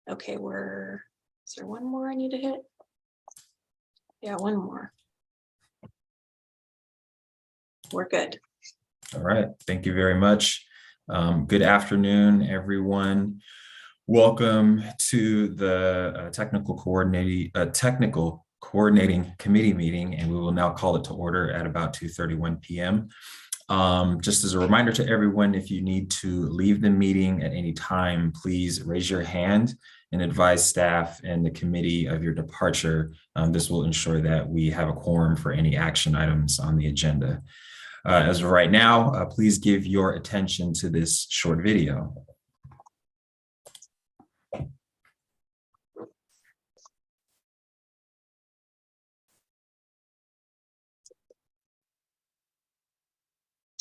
Okay, is there one more I need to hit? Yeah, one more. We're good. All right, thank you very much. Good afternoon, everyone. Welcome to the technical coordinating committee meeting, and we will now call it to order at about 2:31 p.m. Just as a reminder to everyone, if you need to leave the meeting at any time, please raise your hand and advise staff and the committee of your departure. This will ensure that we have a quorum for any action items on the agenda. As of right now, please give your attention to this short video.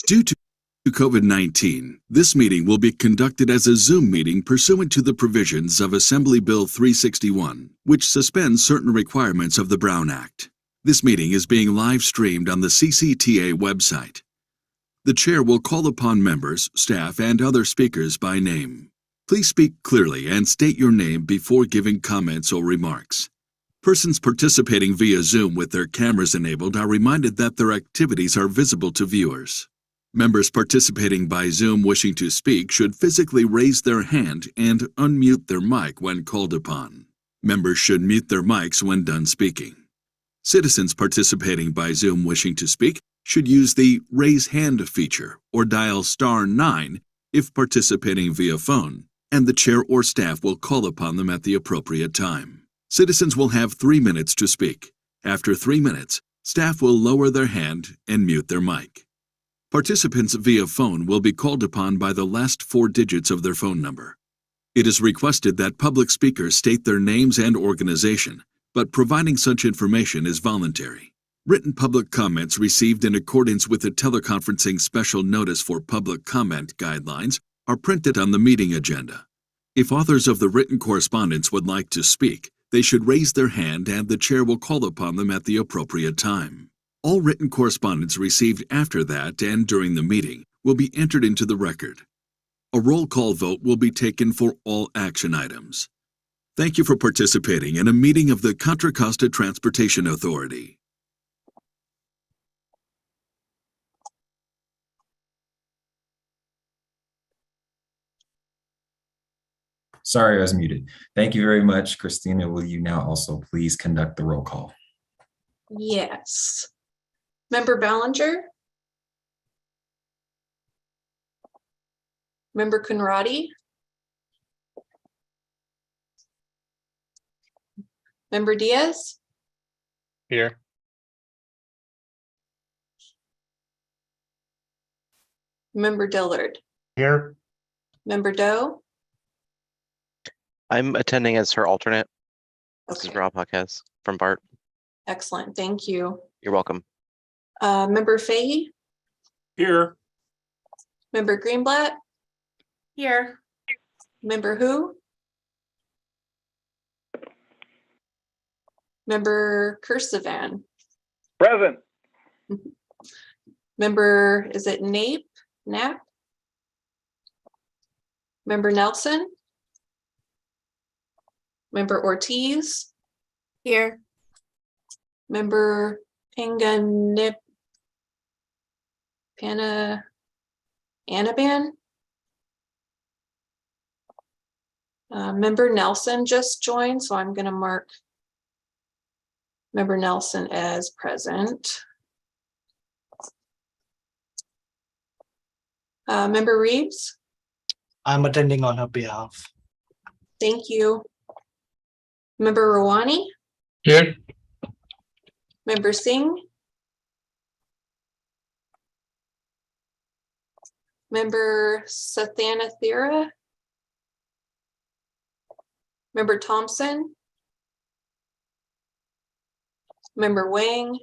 Due to COVID-19, this meeting will be conducted as a Zoom meeting pursuant to the provisions of Assembly Bill 361, which suspends certain requirements of the Brown Act. This meeting is being live streamed on the CCTA website. The chair will call upon members, staff, and other speakers by name. Please speak clearly and state your name before giving comments or remarks. Persons participating via Zoom with their cameras enabled are reminded that their activities are visible to viewers. Members participating by Zoom wishing to speak should physically raise their hand and unmute their mic when called upon. Members should mute their mics when done speaking. Citizens participating by Zoom wishing to speak should use the Raise Hand feature or dial *9 if participating via phone, and the chair or staff will call upon them at the appropriate time. Citizens will have 3 minutes to speak. After 3 minutes, staff will lower their hand and mute their mic. Participants via phone will be called upon by the last 4 digits of their phone number. It is requested that public speakers state their names and organization, but providing such information is voluntary. Written public comments received in accordance with the teleconferencing special notice for public comment guidelines are printed on the meeting agenda. If authors of the written correspondence would like to speak, they should raise their hand and the chair will call upon them at the appropriate time. All written correspondence received after that and during the meeting will be entered into the record. A roll call vote will be taken for all action items. Thank you for participating in a meeting of the Contra Costa Transportation Authority. Sorry, I was muted. Thank you very much. Christina, will you now also please conduct the roll call? Yes. Member Ballinger? Member Conradi? Member Diaz? Here. Member Dillard? Here. Member Doe? I'm attending as her alternate. This is Okay, Rob Huckes from BART. excellent. Thank you. You're welcome. Member Fahey? Here. Member Greenblatt? Here. Member Who? Member Kursavan? Present. Member, is it Knapp? Member Nelson? Member Ortiz? Here. Member Anaban? Member Nelson just joined, so I'm going to mark Member Nelson as present. Member Reeves? I'm attending on her behalf. Thank you. Member Rawani? Here. Member Singh? Member Sathanathira? Member Thompson? Member Wang?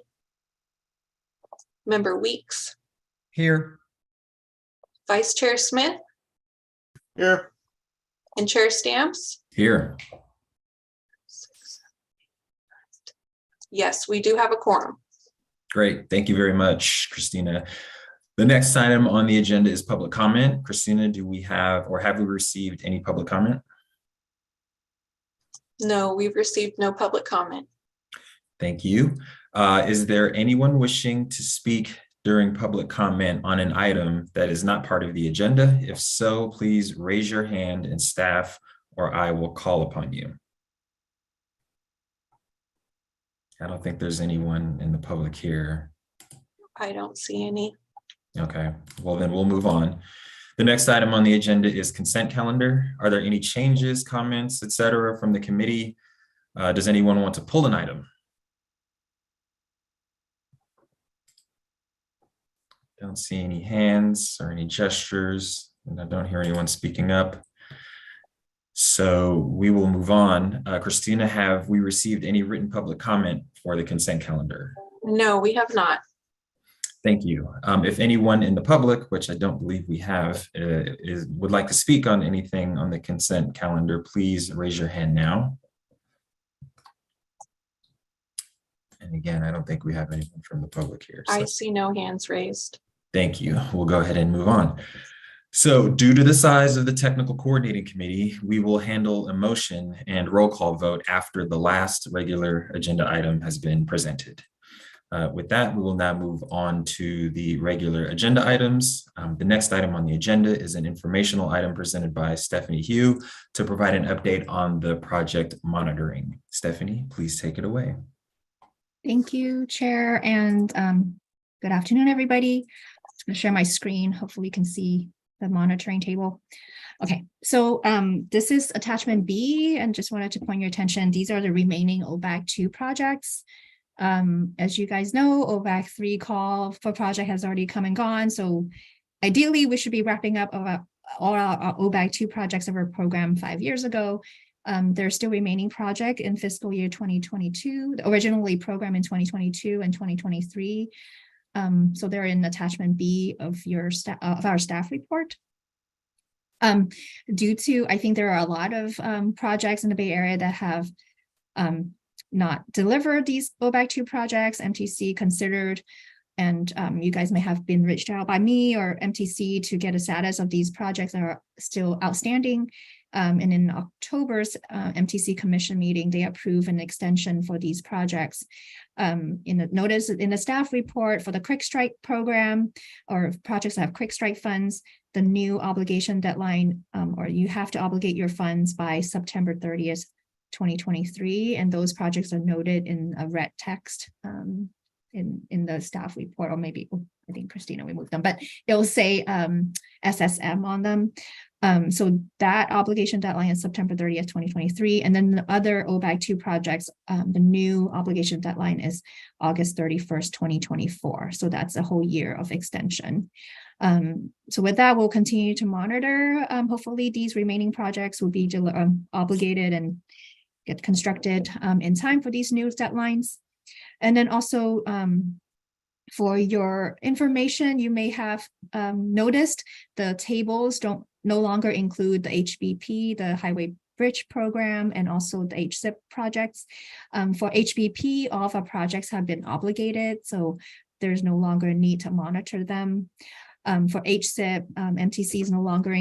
Member Weeks? Here. Vice Chair Smith? Here. And Chair Stamps? Here. Yes, we do have a quorum. Great. Thank you very much, Christina. The next item on the agenda is public comment. Christina, do we have or have we received any public comment? No, we've received no public comment. Thank you. Is there anyone wishing to speak during public comment on an item that is not part of the agenda? If so, please raise your hand and staff or I will call upon you. I don't think there's anyone in the public here. I don't see any. Okay, well then we'll move on. The next item on the agenda is consent calendar. Are there any changes, comments, etc. from the committee? Does anyone want to pull an item? Don't see any hands or any gestures, and I don't hear anyone speaking up. So we will move on. Christina, have we received any written public comment for the consent calendar? No, we have not. Thank you. If anyone in the public, which I don't believe we have, would like to speak on anything on the consent calendar, please raise your hand now. And again, I don't think we have anyone from the public here. I So see no hands raised. thank you. We'll go ahead and move on. So due to the size of the technical coordinating committee, we will handle a motion and roll call vote after the last regular agenda item has been presented. With that, we will now move on to the regular agenda items. The next item on the agenda is an informational item presented by Stephanie Hugh to provide an update on the project monitoring. Stephanie, please take it away. Thank you, Chair, and good afternoon, everybody. I'm just going to share my screen. Hopefully you can see the monitoring table. Okay, so this is attachment B, and just wanted to point your attention. These are the remaining OBAC 2 projects. As you guys know, OBAC 3 call for project has already come and gone. So ideally, we should be wrapping up all our OBAC 2 projects that were programmed 5 years ago. There's still remaining project in fiscal year 2022, originally programmed in 2022 and 2023. So they're in attachment B of our staff report. Due to, I think there are a lot of projects in the Bay Area that have not delivered these OBAC 2 projects, MTC considered, and you guys may have been reached out by me or MTC to get a status of these projects that are still outstanding. And in October's MTC commission meeting, they approved an extension for these projects. In the notice in the staff report for the Quick Strike program or projects that have Quick Strike funds, the new obligation deadline, or you have to obligate your funds by September 30th, 2023. And those projects are noted in a red text in the staff report, or maybe, I think Christina, we moved them, but it'll say SSM on them. So that obligation deadline is September 30th, 2023. And then the other OBAC 2 projects, the new obligation deadline is August 31st, 2024. So that's a whole year of extension. So with that, we'll continue to monitor. Hopefully these remaining projects will be obligated and get constructed in time for these new deadlines. And then also, for your information, you may have noticed the tables no longer include the HBP, the Highway Bridge Program, and also the HSIP projects. For HBP, all of our projects have been obligated, so there's no longer a need to monitor them. For HSIP, MTC is no longer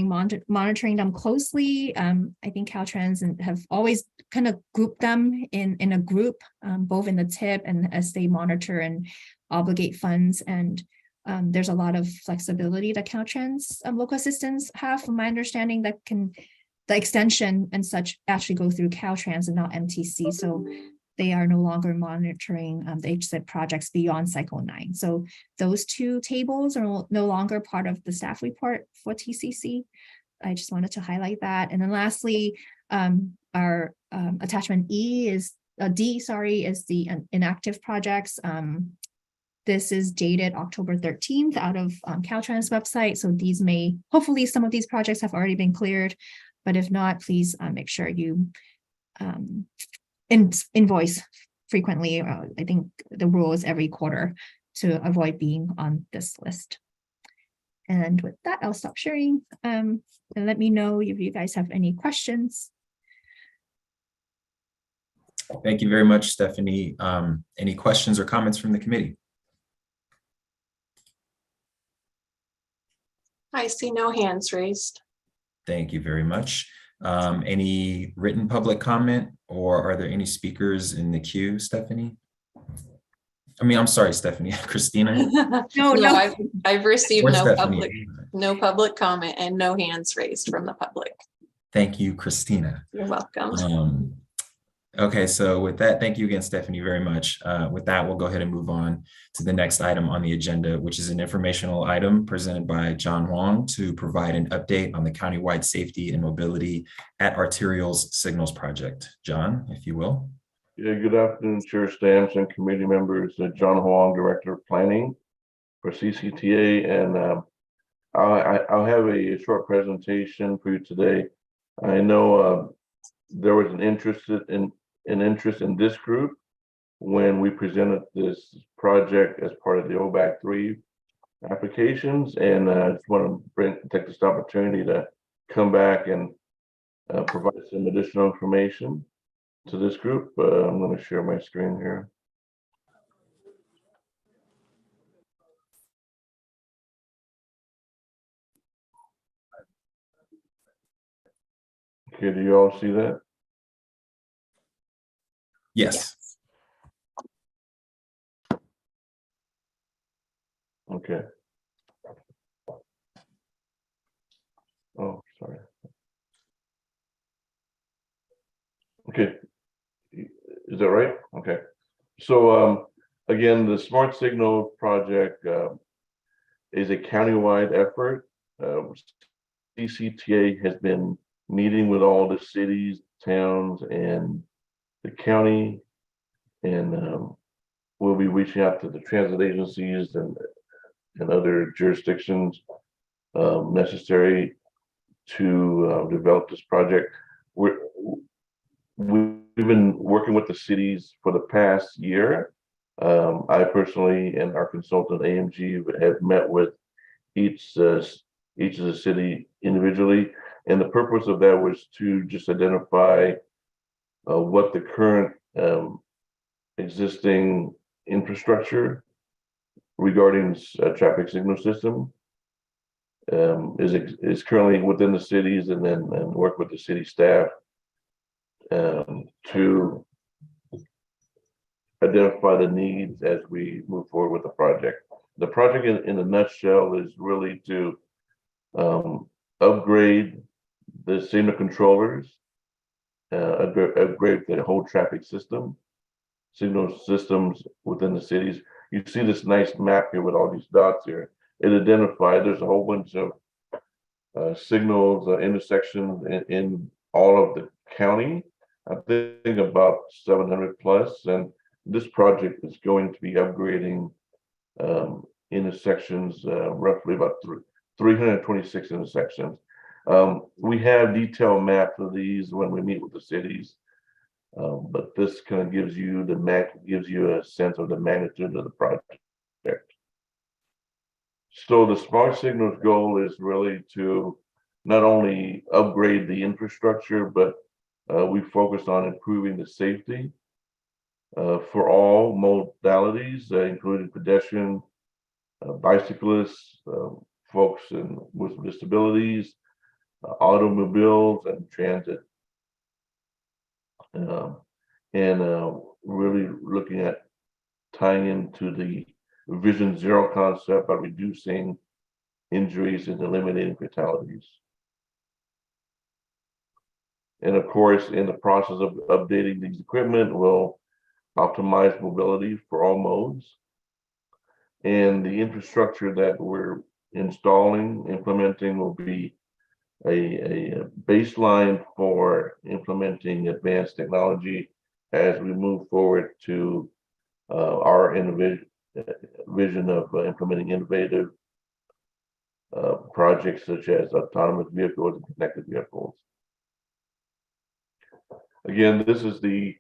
monitoring them closely. I think Caltrans have always kind of grouped them in a group, both in the TIP and as they monitor and obligate funds. And there's a lot of flexibility that Caltrans local assistants have, from my understanding, that the extension and such actually go through Caltrans and not MTC. So they are no longer monitoring the HSIP projects beyond cycle 9. So those two tables are no longer part of the staff report for TCC. I just wanted to highlight that. And then lastly, our attachment D is the inactive projects. This is dated October 13th out of Caltrans website. So these hopefully some of these projects have already been cleared, but if not, please make sure you invoice frequently. I think the rule is every quarter to avoid being on this list. And with that, I'll stop sharing and let me know if you guys have any questions. Thank you very much, Stephanie. Any questions or comments from the committee? I see no hands raised. Thank you very much. Any written public comment or or are there any speakers in the queue, Stephanie? I mean, I'm sorry, Stephanie, Christina. No, no. I've received Or no Stephanie. public comment and no hands raised from the public. Thank you, Christina. You're welcome. Okay, so with that, thank you again, Stephanie, very much. With that, we'll go ahead and move on to the next item on the agenda, which is an informational item presented by John Huang to provide an update on the countywide safety and mobility at Arterials Signals Project. John, if you will. Yeah, good afternoon, Chair Stamps and committee members. John Huang, Director of Planning for CCTA, and I'll have a short presentation for you today. I know there was an interest in this group when we presented this project as part of the OBAC 3 applications, and I just want to take this opportunity to come back and provide some additional information to this group. I'm going to share my screen here. Okay, do you all see that? Yes. Okay. Oh, sorry. Okay. Is that right? Okay. So again, the Smart Signal project is a countywide effort. CCTA has been meeting with all the cities, towns, and the county, and we'll be reaching out to the transit agencies and other jurisdictions necessary to develop this project. We've been working with the cities for the past year. I personally and our consultant AMG have met with each of the city individually, and the purpose of that was to just identify what the current existing infrastructure regarding traffic signal system is currently within the cities, and then work with the city staff to identify the needs as we move forward with the project. The project in a nutshell is really to upgrade the signal controllers, upgrade the whole traffic system, signal systems within the cities. You see this nice map here with all these dots here. It identifies there's a whole bunch of signals, intersections in all of the county. I think about 700 plus, and this project is going to be upgrading intersections, roughly about 326 intersections. We have detailed maps of these when we meet with the cities, but this kind of gives you a sense of the magnitude of the project. So the Smart Signals goal is really to not only upgrade the infrastructure, but we focus on improving the safety for all modalities, including pedestrian, bicyclists, folks with disabilities, automobiles, and transit. Really looking at tying into the Vision Zero concept by reducing injuries and eliminating fatalities. And of course, in the process of updating these equipment, we'll optimize mobility for all modes. And the infrastructure that we're implementing will be a baseline for implementing advanced technology as we move forward to our vision of implementing innovative projects such as autonomous vehicles and connected vehicles. Again, this is the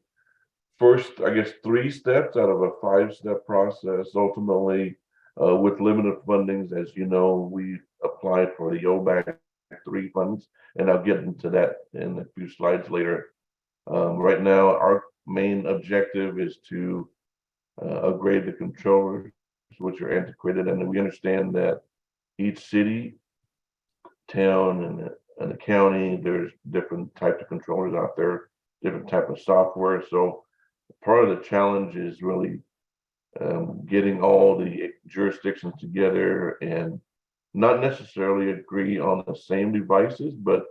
first, I guess, 3 steps out of a 5-step process. Ultimately, with limited fundings, as you know, we applied for the OBAC 3 funds, and I'll get into that in a few slides later. Right now, our main objective is to upgrade the controllers, which are antiquated, and we understand that each city, town, and the county, there's different types of controllers out there. different type of software. So part of the challenge is really getting all the jurisdictions together and not necessarily agree on the same devices, but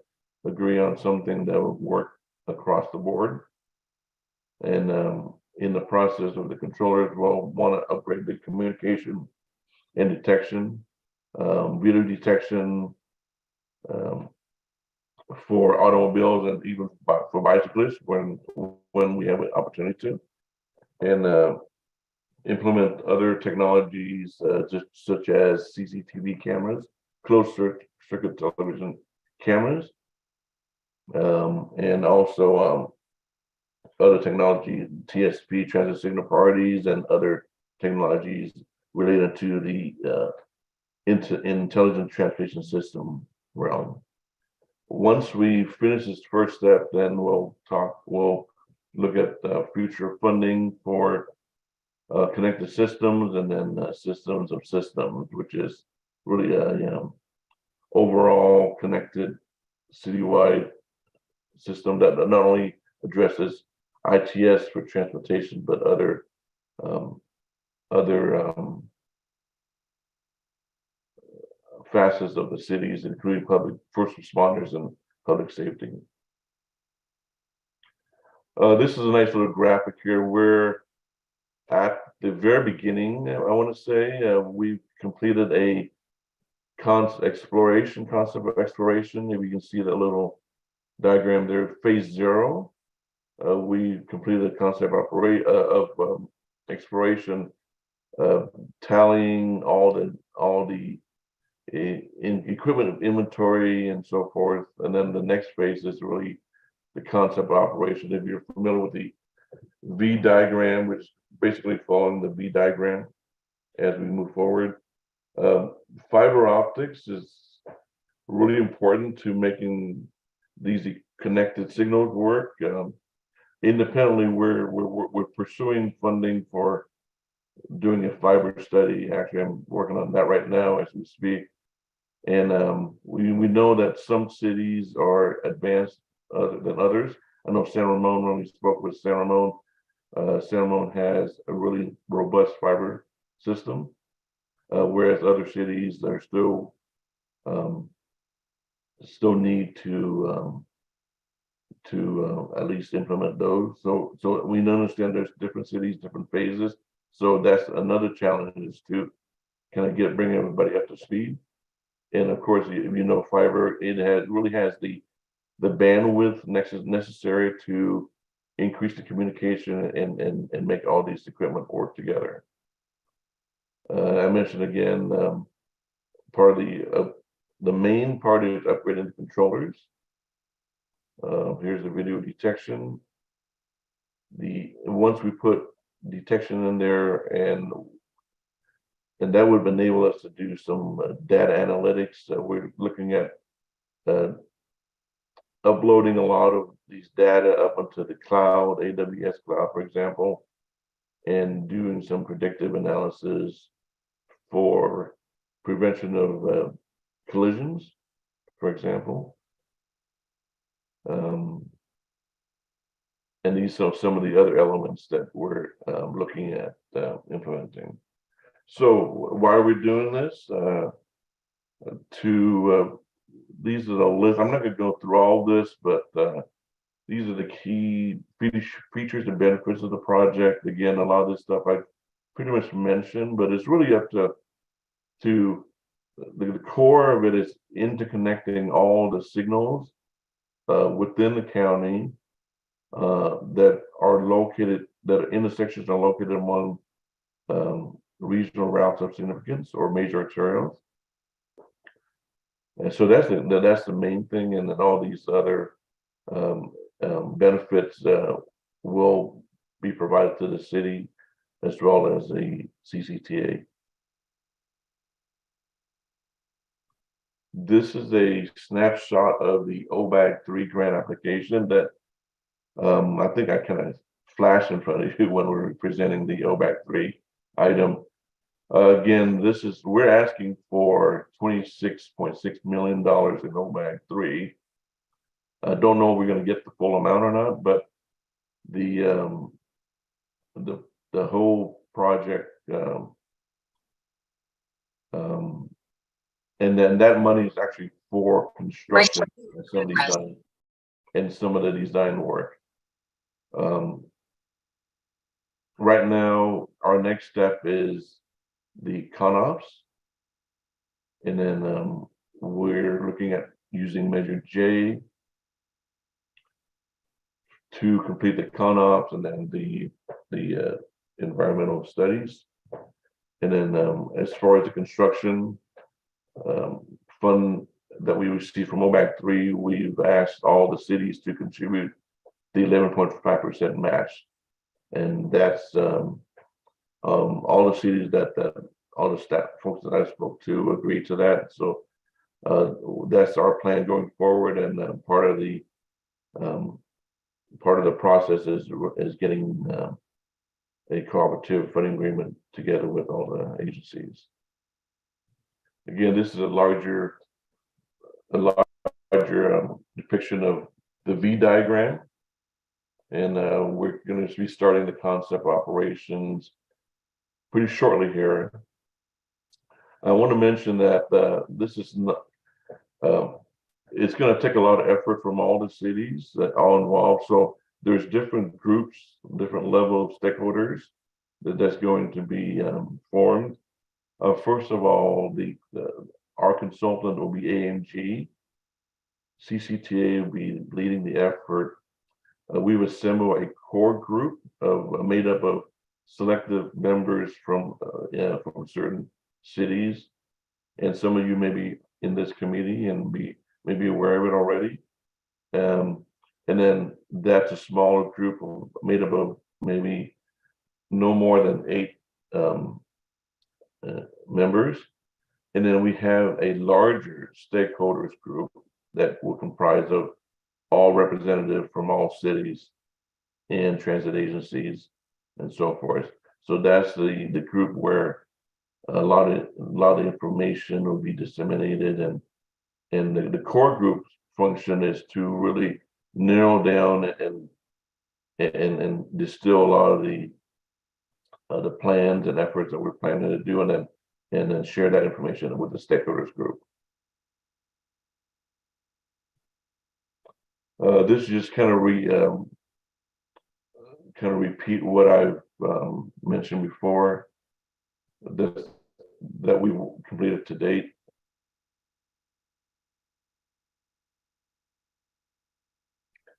agree on something that would work across the board. And in the process of the controllers, will want to upgrade the communication and detection, video detection for automobiles and even for bicyclists when we have an opportunity to, and implement other technologies just such as CCTV cameras, closed circuit television cameras, and also other technology, TSP, transit signal parties, and other technologies related to the intelligent transportation system realm. Once we finish this first step, then we'll look at future funding for connected systems, and then systems of systems, which is really a overall connected citywide system that not only addresses ITS for transportation, but other facets of the cities, including public first responders and public safety. This is a nice little graphic here. We're at the very beginning. I want to say we've completed a concept of exploration. If you can see that little diagram there, phase 0. We completed a concept of exploration, tallying all the equipment inventory and so forth. And then the next phase is really the concept of operation. If you're familiar with the V diagram, which is basically following the V diagram as we move forward. Fiber optics is really important to making these connected signals work. Independently, we're pursuing funding for doing a fiber study. Actually, I'm working on that right now as we speak. And we know that some cities are advanced than others. I know San Ramon, when we spoke with San Ramon has a really robust fiber system, whereas other cities are still need to at least implement those. So we understand there's different cities, different phases. So that's another challenge, is to kind of bring everybody up to speed. And of course, if you know fiber, it really has the bandwidth necessary to increase the communication and make all these equipment work together. I mentioned again, part of the main part is upgrading the controllers. Here's the video detection. Once we put detection in there, and that would enable us to do some data analytics. We're looking at uploading a lot of these data up onto the cloud, AWS cloud, for example, and doing some predictive analysis for prevention of collisions, for example. And these are some of the other elements that we're looking at implementing. So why are we doing this? These are the list. I'm not going to go through all this, but these are the key features and benefits of the project. Again, a lot of this stuff I pretty much mentioned, but it's really up to the core of it is interconnecting all the signals within the county that intersections are located among regional routes of significance or major arterials. And so that's the main thing, and then all these other benefits will be provided to the city as well as the CCTA. This is a snapshot of the OBAG 3 grant application that I think I kind of flashed in front of you when we were presenting the OBAG 3 item. Again, we're asking for $26.6 million in OBAG 3. I don't know if we're going to get the full amount or not, but the whole project, and then that money is actually for construction and some of the design work. Right now, our next step is the CONOPS, and then we're looking at using Measure J to complete the CONOPS and then the environmental studies. And then as far as the construction fund that we receive from OBAC 3, we've asked all the cities to contribute the 11.5% match. And that's all the cities that all the staff folks that I spoke to agree to that. So that's our plan going forward, and part of the process is getting a cooperative funding agreement together with all the agencies. Again, this is a larger depiction of the V diagram, and we're going to be starting the concept operations pretty shortly here. I want to mention that this is not. It's going to take a lot of effort from all the cities that are involved. So there's different groups, different level of stakeholders that's going to be formed. First of all, our consultant will be AMG. CCTA will be leading the effort. We've assembled a core group made up of selective members from certain cities, and some of you may be in this committee and may be aware of it already. And then that's a smaller group made up of maybe no more than 8 members. And then we have a larger stakeholders group that will comprise of all representatives from all cities and transit agencies and so forth. So that's the group where a lot of information will be disseminated, and the core group function is to really narrow down and distill a lot of the plans and efforts that we're planning to do, and then share that information with the stakeholders group. This is just kind of repeat what I've mentioned before, that we completed to date.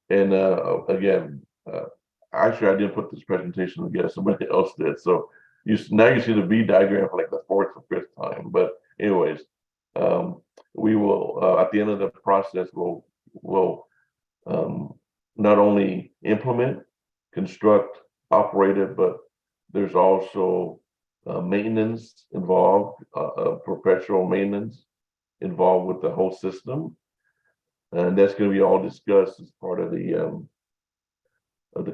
And again, actually, I didn't put this presentation together, somebody else did. So now you see the V diagram for like the 4th or 5th time. But anyways, we will at the end of the process, we'll not only implement, construct, operate it, but there's also maintenance involved, perpetual maintenance involved with the whole system, and that's going to be all discussed as part of the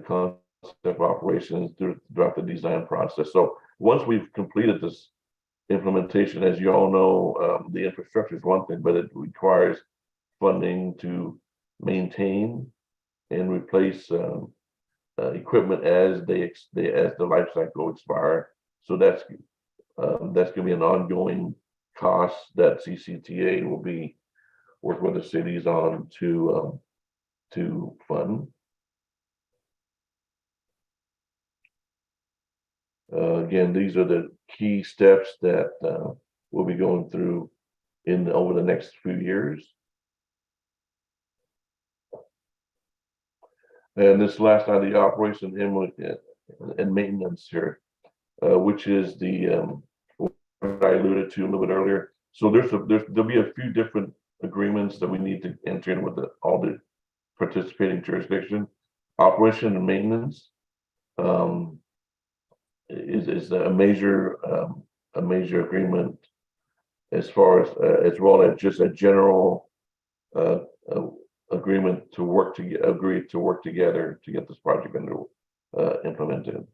concept operations throughout the design process. So once we've completed this implementation, as you all know, the infrastructure is one thing, but it requires funding to maintain and replace equipment as the life cycle expire. So that's going to be an ongoing cost that CCTA will be working with the cities on to fund. Again, these are the key steps that we'll be going through over the next few years. And this last on the operation and maintenance here, which is what I alluded to a little bit earlier. So there'll be a few different agreements that we need to enter in with all the participating jurisdiction. Operation and maintenance is a major agreement, as far as well as just a general agreement to agree to work together to get this project implemented.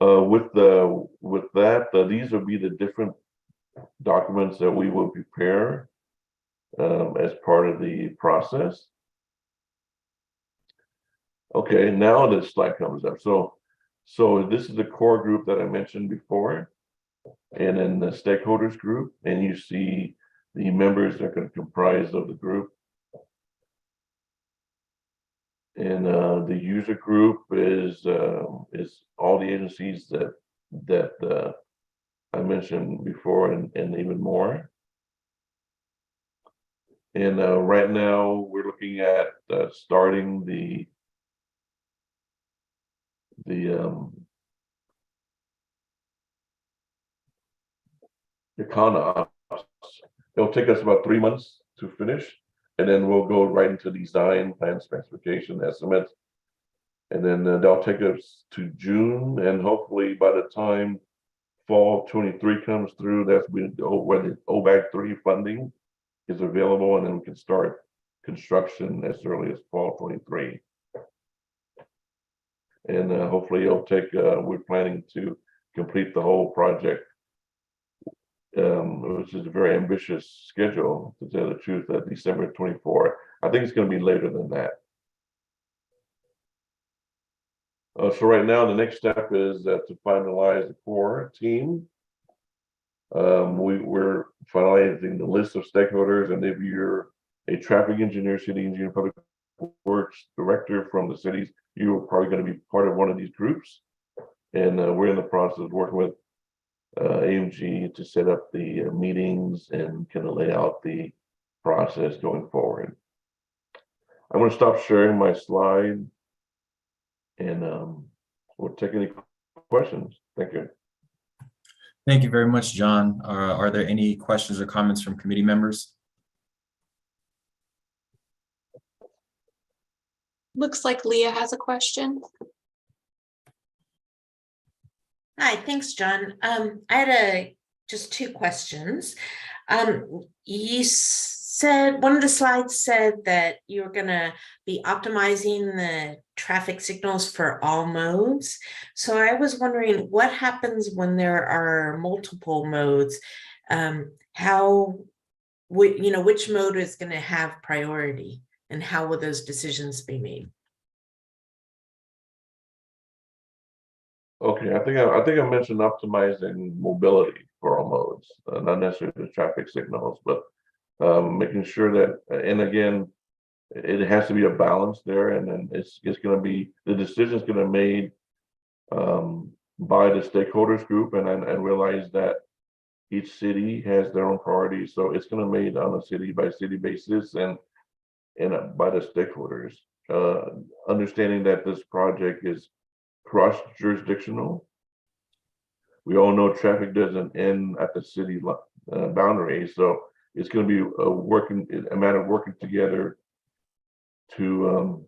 With that, these will be the different documents that we will prepare as part of the process. Okay, now this slide comes up. So this is the core group that I mentioned before. And then the stakeholders group, and you see the members that are going to comprise of the group. And the user group is all the agencies that I mentioned before and even more. And right now we're looking at starting the Kana. It'll take us about 3 months to finish, and then we'll go right into design, plan, specification, estimates. And then that'll take us to June, and hopefully by the time fall 23 comes through, that's when the OBAG 3 funding is available, and then we can start construction as early as fall 23. And hopefully it'll take, we're planning to complete the whole project, which is a very ambitious schedule, to tell the truth, December 24. I think it's going to be later than that. So right now, the next step is to finalize the core team. We're finalizing the list of stakeholders, and if you're a traffic engineer, city engineer, public works director from the cities, you're probably going to be part of one of these groups. And we're in the process of working with AMG to set up the meetings and kind of lay out the process going forward. I'm going to stop sharing my slide, and we'll take any questions. Thank you. Thank you very much, John. Are there any questions or comments from committee members? Looks like Leah has a question. Hi, thanks, John. I had just 2 questions. You said one of the slides said that you were going to be optimizing the traffic signals for all modes. So I was wondering what happens when there are multiple modes. Which mode is going to have priority, and how will those decisions be made? Okay, I think I mentioned optimizing mobility for all modes, not necessarily the traffic signals, but making sure that, and again, it has to be a balance there, and then it's going to be, the decision is going to be made by the stakeholders group, and realize that each city has their own priorities, so it's going to be made on a city by city basis and by the stakeholders, understanding that this project is cross-jurisdictional. We all know traffic doesn't end at the city boundary, so it's going to be a matter of working together to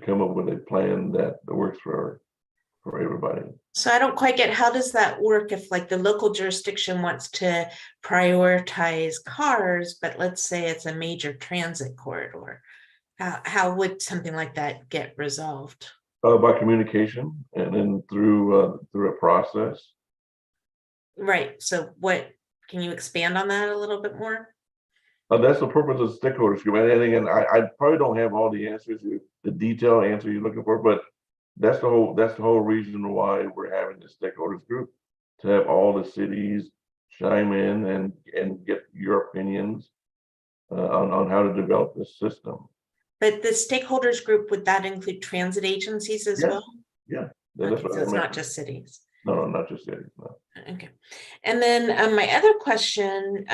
come up with a plan that works for everybody. So I don't quite get, how does that work if like the local jurisdiction wants to prioritize cars, but let's say it's a major transit corridor? How would something like that get resolved? By communication, and then through a process. Right. So can you expand on that a little bit more? That's the purpose of the stakeholders group. And again, I probably don't have all the answers, the detailed answer you're looking for, but that's the whole reason why we're having the stakeholders group, to have all the cities chime in and get your opinions on how to develop this system. But the stakeholders group, would that include transit agencies as well? Yeah. Okay, so it's not just cities. No, not just cities. No. Okay. And then my other question,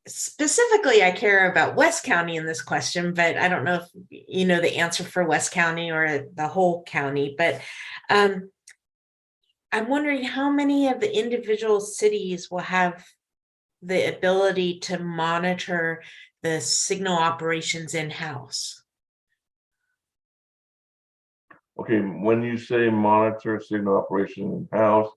specifically, I care about West County in this question, but I don't know if you know the answer for West County or the whole county, but I'm wondering how many of the individual cities will have the ability to monitor the signal operations in-house? Okay, when you say monitor signal operation in-house,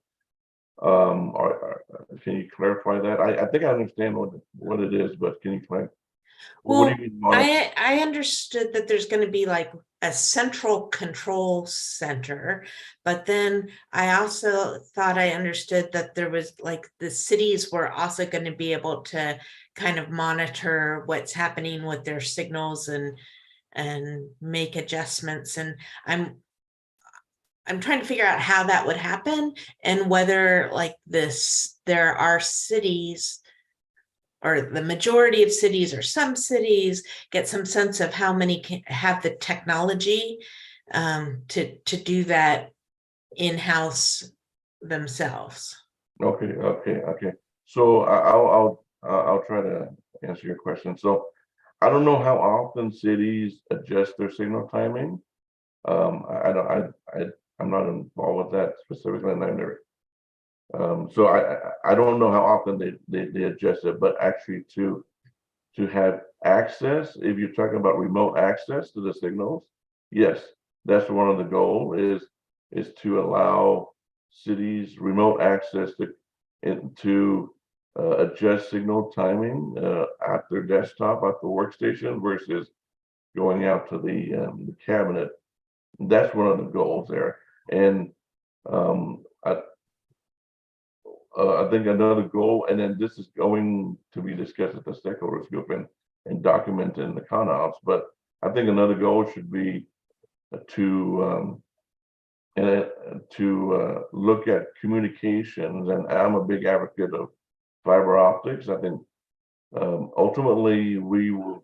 can you clarify that? I think I understand what it is, but can you clarify? Well, what do you mean monitor? I understood that there's going to be like a central control center, but then I also thought I understood that there was like the cities were also going to be able to kind of monitor what's happening with their signals and and make adjustments. And I'm trying to figure out how that would happen and whether like this, there are cities or the majority of cities or some cities get some sense of how many can have the technology to do that in-house themselves. Okay. So I'll try to answer your question. So I don't know how often cities adjust their signal timing. I'm not involved with that specifically, and I've never. So I don't know how often they adjust it, but actually to have access, if you're talking about remote access to the signals, yes, that's one of the goals is to allow cities remote access to adjust signal timing at their desktop, at the workstation versus going out to the cabinet. That's one of the goals there. And I think another goal, and then this is going to be discussed at the stakeholders group and documented in the CONOPS, but I think another goal should be to look at communications, and I'm a big advocate of fiber optics. I think ultimately we will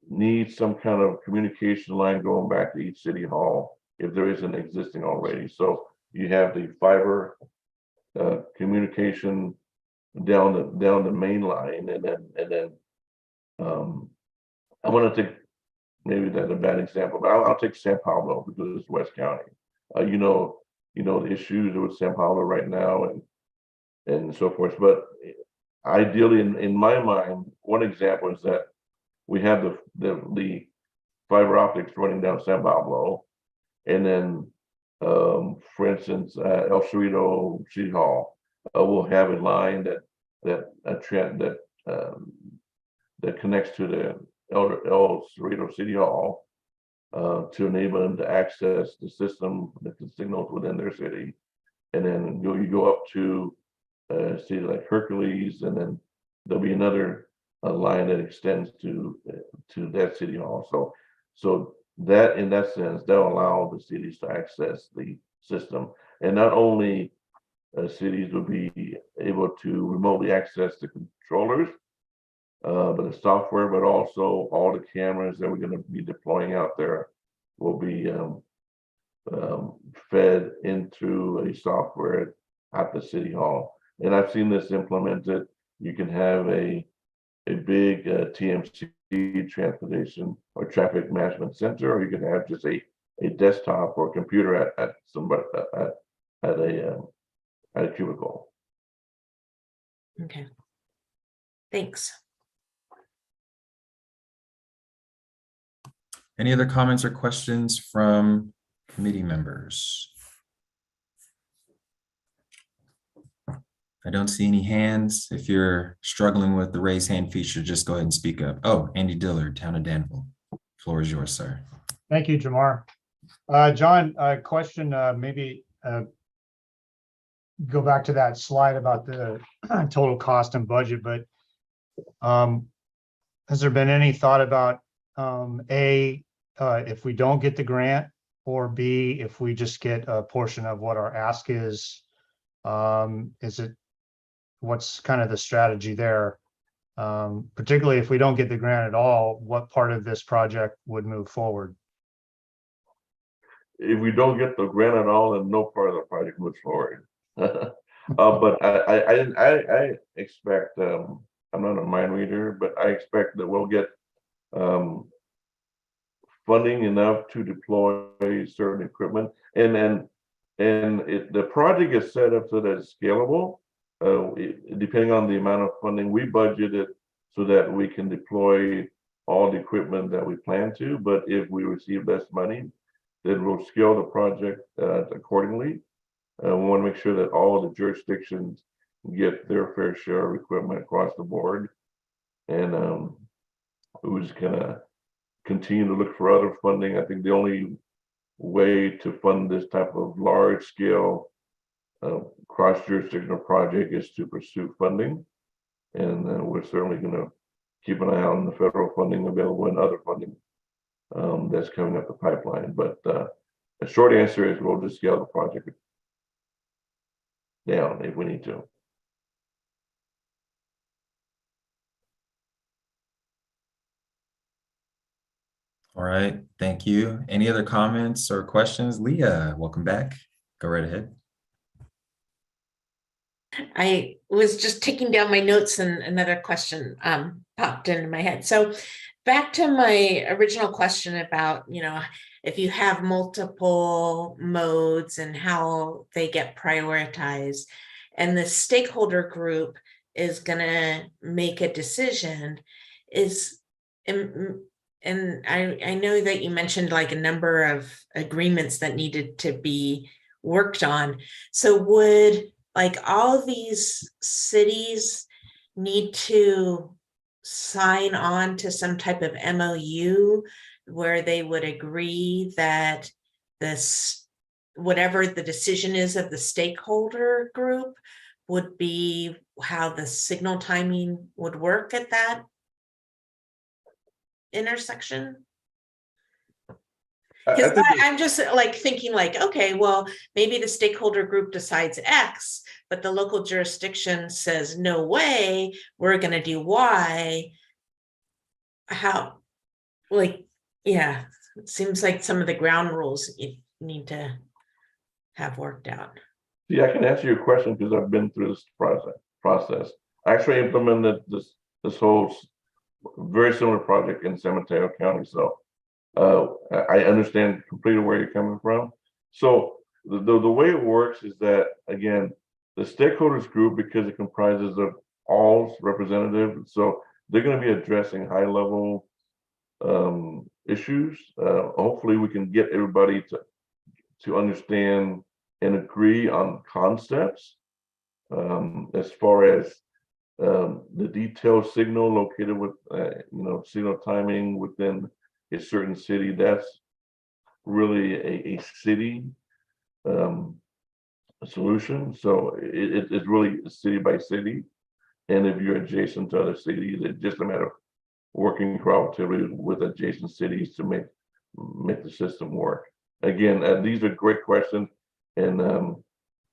need some kind of communication line going back to each city hall if there isn't existing already. So you have the fiber communication down the main line, and then I want to take, maybe that's a bad example, but I'll take San Pablo because it's West County. You know the issues with San Pablo right now and so forth. But ideally, in my mind, one example is that we have the fiber optics running down San Pablo, and then for instance, El Cerrito City Hall will have a line that connects to the El Cerrito City Hall to enable them to access the system, the signals within their city. And then you go up to a city like Hercules, and then there'll be another line that extends to that city hall. So that, in that sense, that'll allow the cities to access the system, and not only cities will be able to remotely access the controllers, but the software, but also all the cameras that we're going to be deploying out there will be fed into a software at the city hall. And I've seen this implemented. You can have a big TMC, transportation or traffic management center, or you can have just a desktop or computer at somebody at a cubicle. Okay. Thanks. Any other comments or questions from committee members? I don't see any hands. If you're struggling with the raise hand feature, just go ahead and speak up. Oh, Andy Dillard, Town of Danville. Floor is yours, sir. Thank you, Jamar. John, a question, maybe go back to that slide about the total cost and budget, but has there been any thought about if we don't get the grant, or B, if we just get a portion of what our ask is what's kind of the strategy there? Particularly if we don't get the grant at all, what part of this project would move forward? If we don't get the grant at all, then no part of the project moves forward. But I expect, I'm not a mind reader, but I expect that we'll get funding enough to deploy certain equipment, and the project is set up so that it's scalable. Depending on the amount of funding we budgeted, so that we can deploy all the equipment that we plan to. But if we receive less money, then we'll scale the project accordingly. We want to make sure that all the jurisdictions get their fair share of equipment across the board, and we're just gonna continue to look for other funding. I think the only way to fund this type of large scale cross-jurisdictional project is to pursue funding, and we're certainly going to keep an eye on the federal funding available and other funding that's coming up the pipeline. But the short answer is we'll just scale the project down if we need to. All right, thank you. Any other comments or questions? Leah, welcome back. Go right ahead. I was just taking down my notes and another question popped into my head. So back to my original question about, if you have multiple modes and how they get prioritized, and the stakeholder group is going to make a decision, and I know that you mentioned like a number of agreements that needed to be worked on. So would like all these cities need to sign on to some type of MOU where they would agree that this, whatever the decision is of the stakeholder group, would be how the signal timing would work at that intersection? Because I'm just like thinking like, okay, well, maybe the stakeholder group decides X, but the local jurisdiction says, no way, we're going to do Y. How, like, yeah, it seems like some of the ground rules you need to have worked out. Yeah, I can answer your question because I've been through this process. I actually implemented this whole very similar project in San Mateo County. So I understand completely where you're coming from. So the way it works is that, again, the stakeholders group, because it comprises of all representatives, so they're going to be addressing high level issues. Hopefully we can get everybody to understand and agree on concepts as far as the detailed signal located with signal timing within a certain city. That's really a city solution. So it's really city by city, and if you're adjacent to other cities, it's just a matter of working cooperatively with adjacent cities to make the system work. Again, these are great questions, and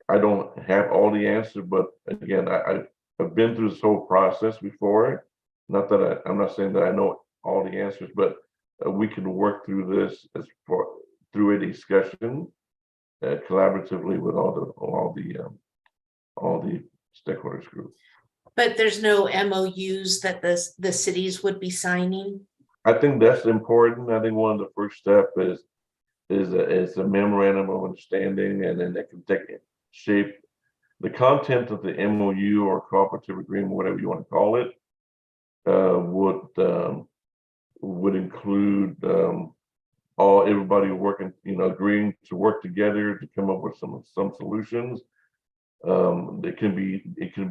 I don't have all the answers, but again, I've been through this whole process before. Not that I'm not saying that I know all the answers, but we can work through this through a discussion collaboratively with all the stakeholders groups. But there's no MOUs that the cities would be signing? I think that's important. I think one of the first steps is a memorandum of understanding, and then that can take shape. The content of the MOU or cooperative agreement, whatever you want to call it, would include everybody working, agreeing to work together to come up with some solutions. It can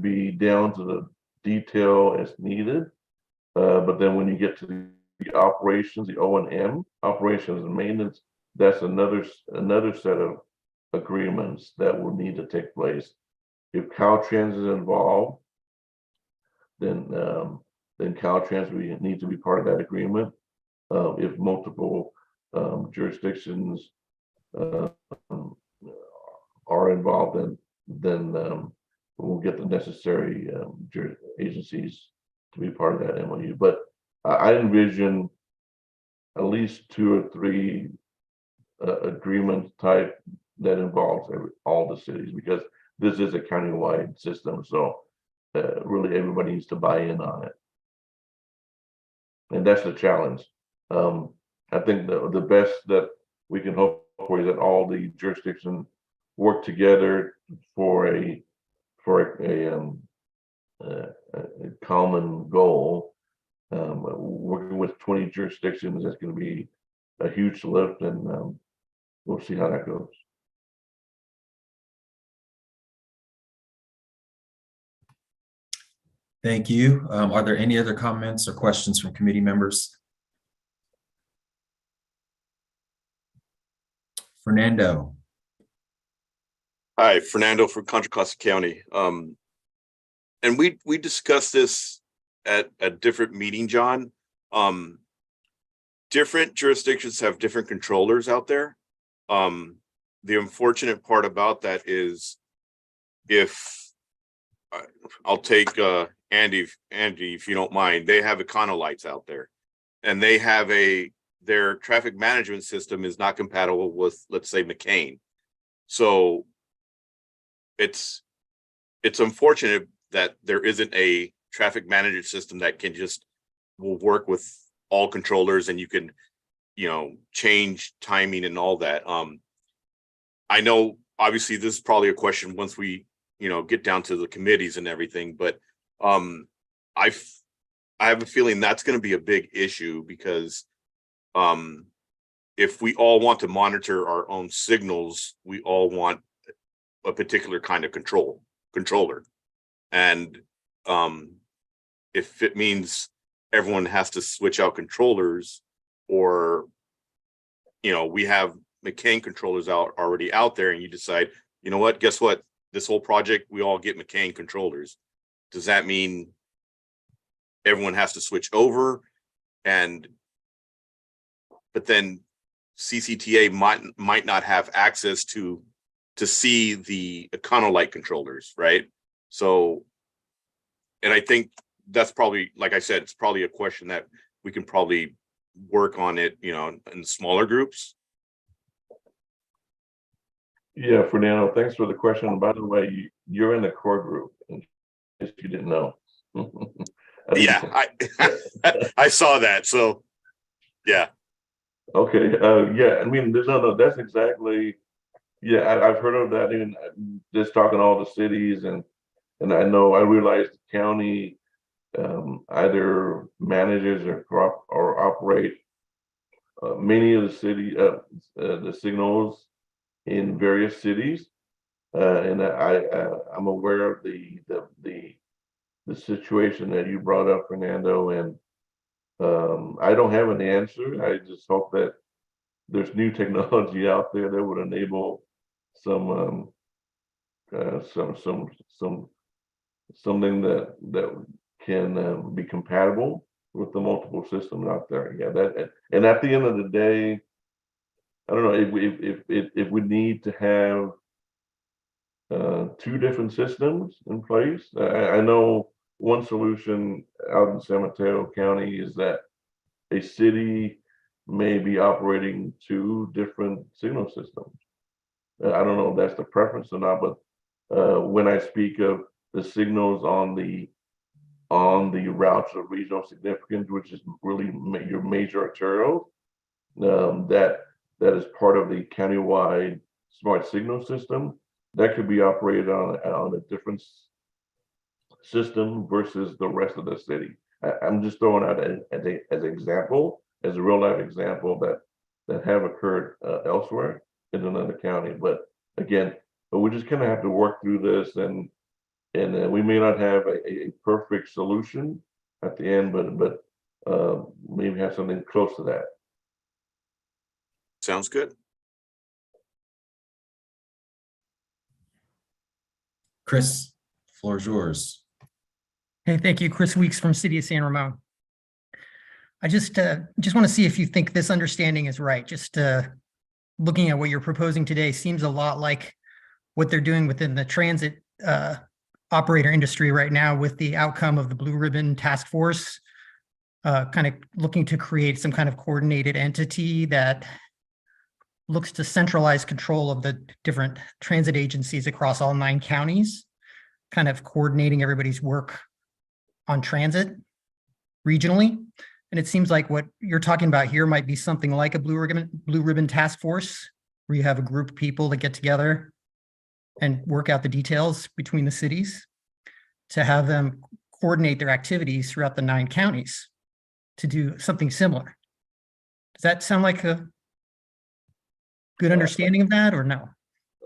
be down to the detail as needed, but then when you get to the operations, the O&M, operations and maintenance, that's another set of agreements that will need to take place. If Caltrans is involved, then Caltrans will need to be part of that agreement. If multiple jurisdictions are involved, then we'll get the necessary agencies to be part of that MOU. But I envision at least 2 or 3 agreement type that involves all the cities, because this is a countywide system. So really everybody needs to buy in on it. And that's the challenge. I think the best that we can hope for is that all the jurisdictions work together for a common goal. Working with 20 jurisdictions is going to be a huge lift, and we'll see how that goes. Thank you. Are there any other comments or questions from committee members? Fernando. Hi, Fernando from Contra Costa County. And we discussed this at a different meeting, John. Different jurisdictions have different controllers out there. The unfortunate part about that is if I'll take Andy, if you don't mind, they have Econolights out there, and they have their traffic management system is not compatible with, let's say, McCain. So it's unfortunate that there isn't a traffic management system that will work with all controllers, and you can, change timing and all that. I know obviously this is probably a question once we, get down to the committees and everything, but I have a feeling that's going to be a big issue because if we all want to monitor our own signals, we all want a particular kind of controller. And if it means everyone has to switch out controllers, or we have McCain controllers already out there, and you decide, you know what, guess what, this whole project we all get McCain controllers, does that mean everyone has to switch over? But then CCTA might not have access to see the Econolight controllers, right? So, and I think that's probably, like I said, it's probably a question that we can probably work on it, in smaller groups. Yeah, Fernando, thanks for the question. By the way, you're in the core group, in case you didn't know. Yeah, I saw that. So, yeah. Okay. Yeah. I mean, no. That's exactly. Yeah, I've heard of that. Even just talking to all the cities, and I realize the county either manages or operate many of the signals in various cities, and I'm aware of the situation that you brought up, Fernando, and I don't have an answer. I just hope that there's new technology out there that would enable something that can be compatible with the multiple systems out there. Yeah, that, and at the end of the day, I don't know if we need to have two different systems in place. I know one solution out in San Mateo County is that a city may be operating two different signal systems. I don't know if that's the preference or not, but when I speak of the signals on the routes of regional significance, which is really your major arterials, that is part of the countywide smart signal system, that could be operated on a different system versus the rest of the city. I'm just throwing out as an example, as a real life example that have occurred elsewhere in another county. But we just kind of have to work through this, and we may not have a perfect solution at the end, but maybe have something close to that. Sounds good. Chris, floor is yours. Hey, thank you. Chris Weeks from City of San Ramon. I just want to see if you think this understanding is right. Just looking at what you're proposing today seems a lot like what they're doing within the transit operator industry right now, with the outcome of the Blue Ribbon Task Force, kind of looking to create some kind of coordinated entity that looks to centralize control of the different transit agencies across all 9 counties, kind of coordinating everybody's work on transit regionally. And it seems like what you're talking about here might be something like a Blue Ribbon Task Force, where you have a group of people that get together and work out the details between the cities to have them coordinate their activities throughout the 9 counties to do something similar. Does that sound like a good understanding of that, or no?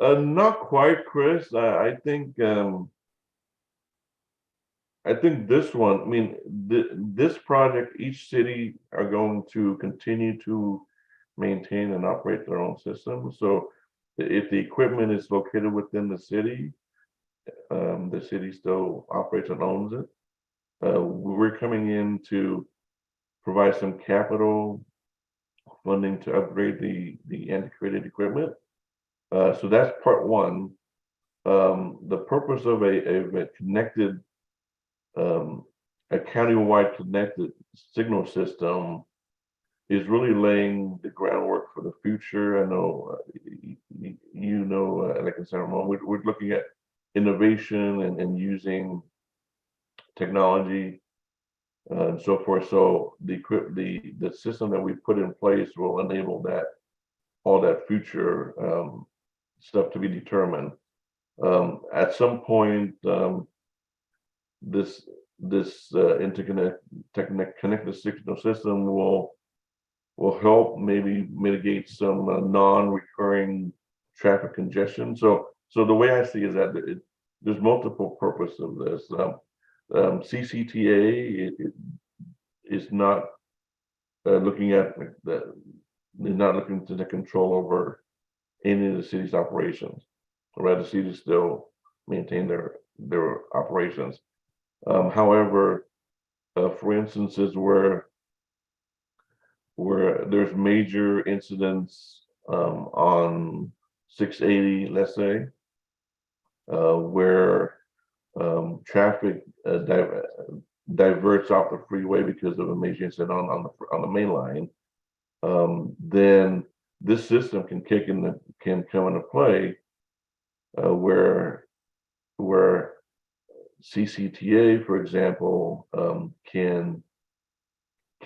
Not quite, Chris. I think this one, I mean, this project, each city are going to continue to maintain and operate their own system. So if the equipment is located within the city still operates and owns it. we're coming in to provide some capital funding to upgrade the antiquated equipment. So that's part one. The purpose of a connected, a countywide connected signal system is really laying the groundwork for the future. I know, like I said, we're looking at innovation and using technology and so forth. So the system that we put in place will enable that, all that future stuff to be determined. At some point, this connected signal system will help maybe mitigate some non-recurring traffic congestion. So the way I see is that there's multiple purpose of this. CCTA is not looking at is not looking to the control over any of the city's operations. Right, the cities still maintain their operations. However, for instances where there's major incidents on 680, let's say, where traffic diverts off the freeway because of a major incident on the main line, then this system can come into play, where CCTA, for example, can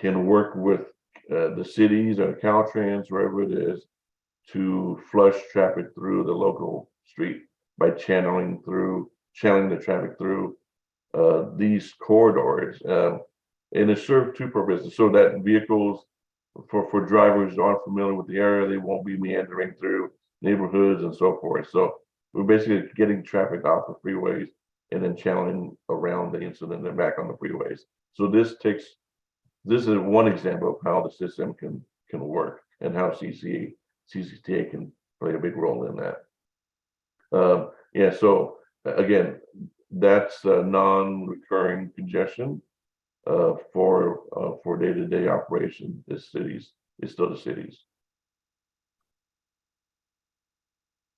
work with the cities or Caltrans, wherever it is, to flush traffic through the local street by channeling the traffic through these corridors. And it serves two purposes, so that vehicles, for drivers who aren't familiar with the area, they won't be meandering through neighborhoods and so forth. So we're basically getting traffic off the freeways and then channeling around the incident and back on the freeways. So this is one example of how the system can work and how CCTA can play a big role in that. Yeah, so again, that's non-recurring congestion for day-to-day operation. Is still the cities.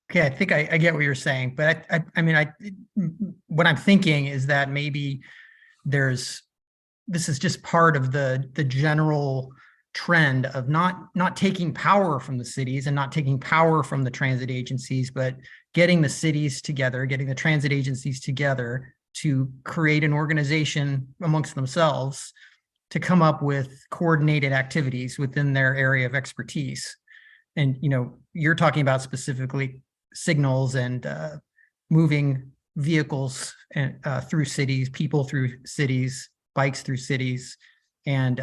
Okay, I think I get what you're saying, but I mean, what I'm thinking is that maybe this is just part of the general trend of not taking power from the cities and not taking power from the transit agencies, but getting the cities together, getting the transit agencies together to create an organization amongst themselves to come up with coordinated activities within their area of expertise. And, you're talking about specifically signals and moving vehicles through cities, people through cities, bikes through cities, and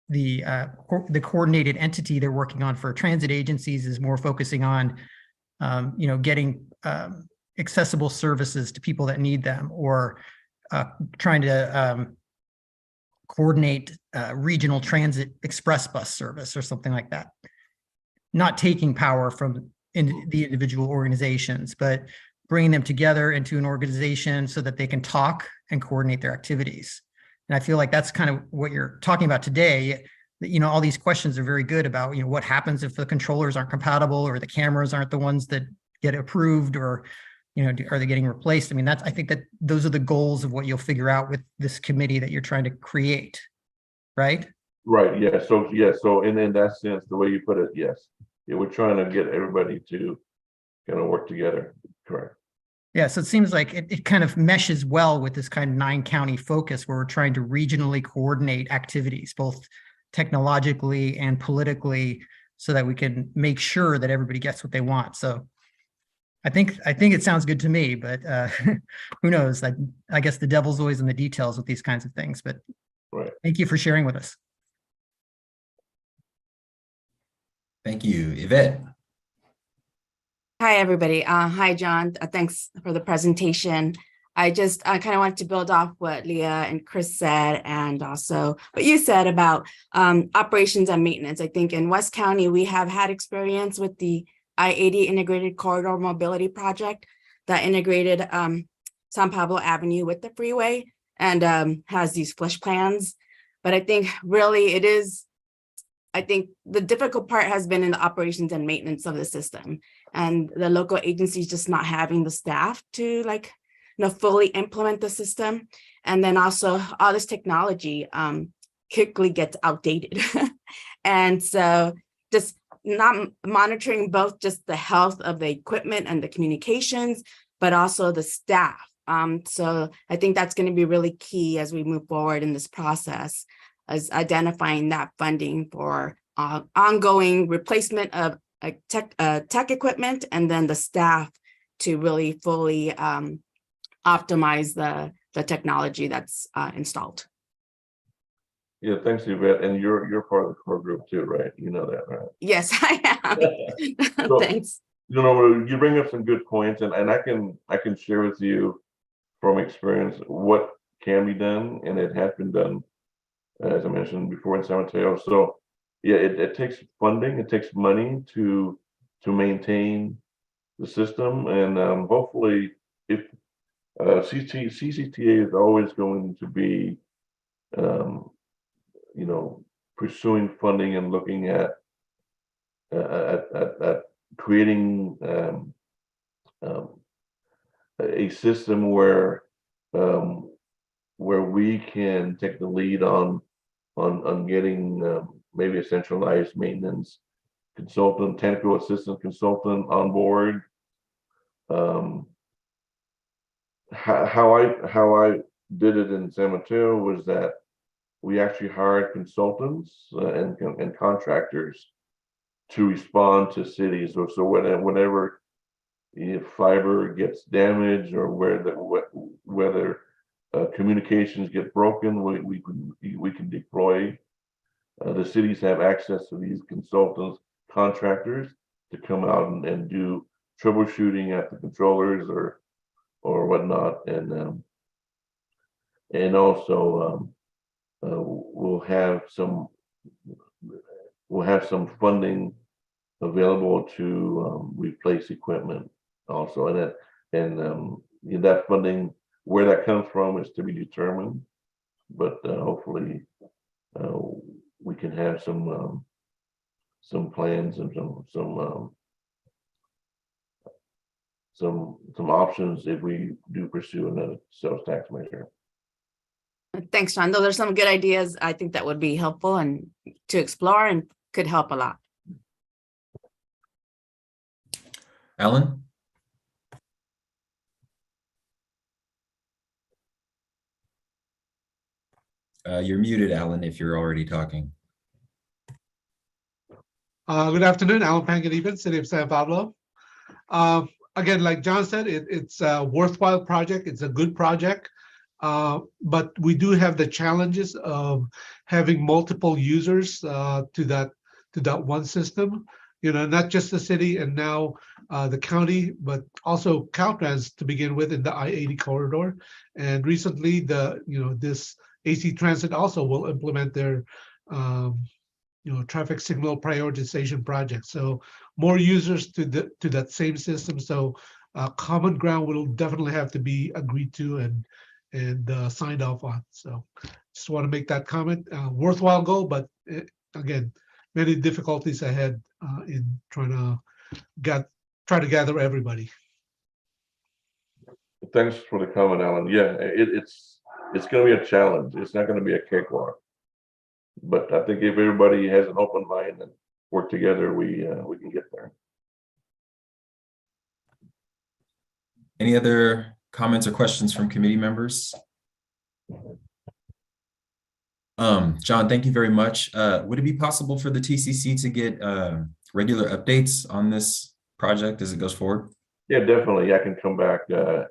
the coordinated entity they're working on for transit agencies is more focusing on, getting accessible services to people that need them, or trying to coordinate regional transit express bus service or something like that. Not taking power from the individual organizations, but bringing them together into an organization so that they can talk and coordinate their activities. And I feel like that's kind of what you're talking about today. All these questions are very good about, what happens if the controllers aren't compatible or the cameras aren't the ones that get approved, or, are they getting replaced? I mean, I think that those are the goals of what you'll figure out with this committee that you're trying to create, right? Right, yeah, so in that sense, the way you put it, yes. Yeah, we're trying to get everybody to kind of work together, correct? Yeah, so it seems like it kind of meshes well with this kind of 9-county focus where we're trying to regionally coordinate activities, both technologically and politically, so that we can make sure that everybody gets what they want. So I think it sounds good to me, but who knows? I guess the devil's always in the details with these kinds of things, but right. Thank you for sharing with us. Thank you. Yvette. Hi, everybody. Hi, John. Thanks for the presentation. I kind of wanted to build off what Leah and Chris said, and also what you said about operations and maintenance. I think in West County, we have had experience with the I-80 Integrated Corridor Mobility Project that integrated San Pablo Avenue with the freeway. and has these flush plans. But I think really it is, I think the difficult part has been in the operations and maintenance of the system, and the local agencies just not having the staff to fully implement the system. And then also all this technology quickly gets outdated. And so just not monitoring both just the health of the equipment and the communications, but also the staff. So I think that's going to be really key as we move forward in this process, is identifying that funding for ongoing replacement of tech equipment, and then the staff to really fully optimize the technology that's installed. Yeah, thanks, Yvette. And you're part of the core group too, right? You know that, right? Yes, I am. So, Thanks. you know, you bring up some good points, and I can share with you from experience what can be done, and it has been done, as I mentioned before, in San Mateo. So yeah, it takes funding, it takes money to maintain the system, and hopefully, if CCTA is always going to be, you know, pursuing funding and looking at creating a system where we can take the lead on getting maybe a centralized maintenance consultant, technical assistant consultant on board. How I did it in San Mateo was that we actually hired consultants and contractors to respond to cities. So whenever if fiber gets damaged or whether communications get broken, we can deploy. The cities have access to these consultants, contractors, to come out and do troubleshooting at the controllers or whatnot, and also we'll have some funding available to replace equipment also, and that funding, where that comes from, is to be determined, but hopefully we can have some plans and some options if we do pursue another sales tax measure. Thanks, John. Those are some good ideas. I think that would be helpful and to explore and could help a lot. Alan? You're muted, Alan, if you're already talking. Good afternoon, Alan Panganiban, City of San Pablo. Again, like John said, it's a worthwhile project. It's a good project, but we do have the challenges of having multiple users to that one system. You know, not just the city and now the county, but also Caltrans to begin with in the I-80 corridor. And recently, this AC Transit also will implement their traffic signal prioritization project. So more users to that same system. So common ground will definitely have to be agreed to and signed off on. So just want to make that comment. Worthwhile goal, but again, many difficulties ahead in trying to gather everybody. Thanks for the comment, Alan. Yeah, it's going to be a challenge. It's not going to be a cakewalk. But I think if everybody has an open mind and work together, we can get there. Any other comments or questions from committee members? John, thank you very much. Would it be possible for the TCC to get regular updates on this project as it goes forward? Yeah, definitely. I can come back on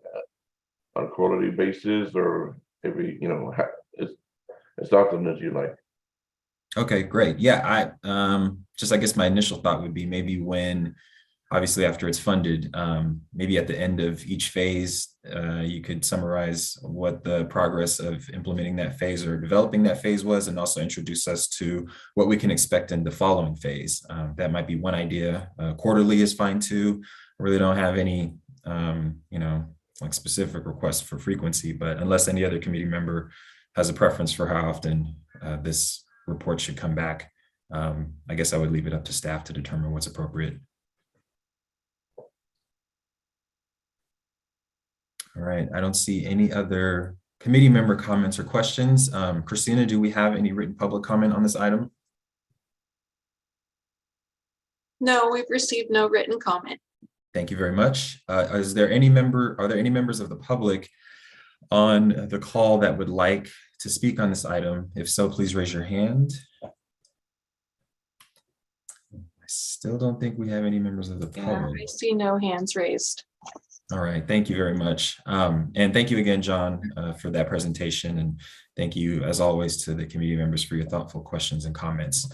a quarterly basis or every, as often as you like. Okay, great. Yeah, I guess my initial thought would be maybe when, obviously after it's funded, maybe at the end of each phase, you could summarize what the progress of implementing that phase or developing that phase was, and also introduce us to what we can expect in the following phase. That might be one idea. Quarterly is fine too. I really don't have any, like specific requests for frequency, but unless any other committee member has a preference for how often this report should come back, I guess I would leave it up to staff to determine what's appropriate. All right, I don't see any other committee member comments or questions. Christina, do we have any written public comment on this item? No, we've received no written comment. Thank you very much. Are there any members of the public on the call that would like to speak on this item? If so, please raise your hand. I still don't think we have any members of the public. I see no hands raised. All right, thank you very much. And thank you again, John, for that presentation. And thank you, as always, to the committee members for your thoughtful questions and comments.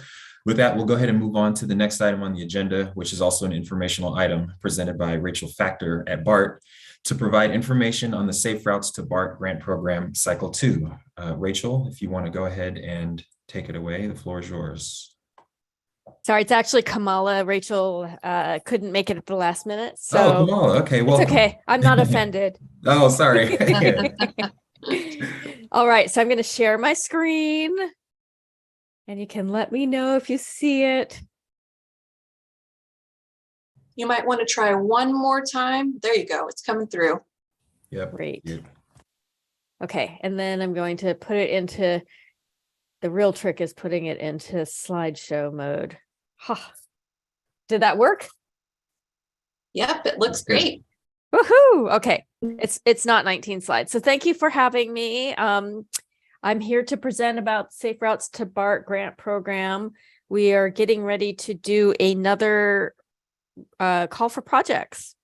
With that, we'll go ahead and move on to the next item on the agenda, which is also an informational item presented by Rachel Factor at BART to provide information on the Safe Routes to BART Grant Program Cycle 2. Rachel, if you want to go ahead and take it away, the floor is yours. Sorry, it's actually Kamala. Rachel couldn't make it at the last minute. So oh, Kamala, okay, well, it's okay. I'm not offended. Oh, sorry. All right, so I'm going to share my screen. And you can let me know if you see it. You might want to try one more time. There you go. It's coming through. Yep. Great. Yep. Okay, and then I'm going to put it into, the real trick is putting it into slideshow mode. Huh. Did that work? Yep, it looks great. Woohoo! Okay, it's not 19 slides. So thank you for having me. I'm here to present about Safe Routes to BART grant program. We are getting ready to do another call for projects.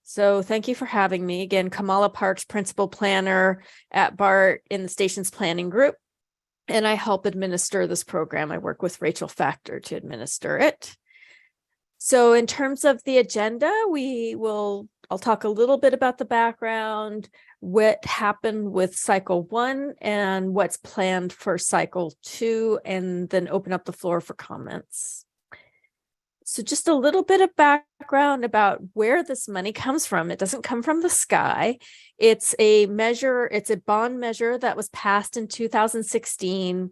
So thank you for having me. Again, Kamala Parks, principal planner at BART in the stations planning group. And I help administer this program. I work with Rachel Factor to administer it. So in terms of the agenda, I'll talk a little bit about the background, what happened with cycle 1 and what's planned for cycle 2, and then open up the floor for comments. So just a little bit of background about where this money comes from. It doesn't come from the sky. It's a bond measure that was passed in 2016,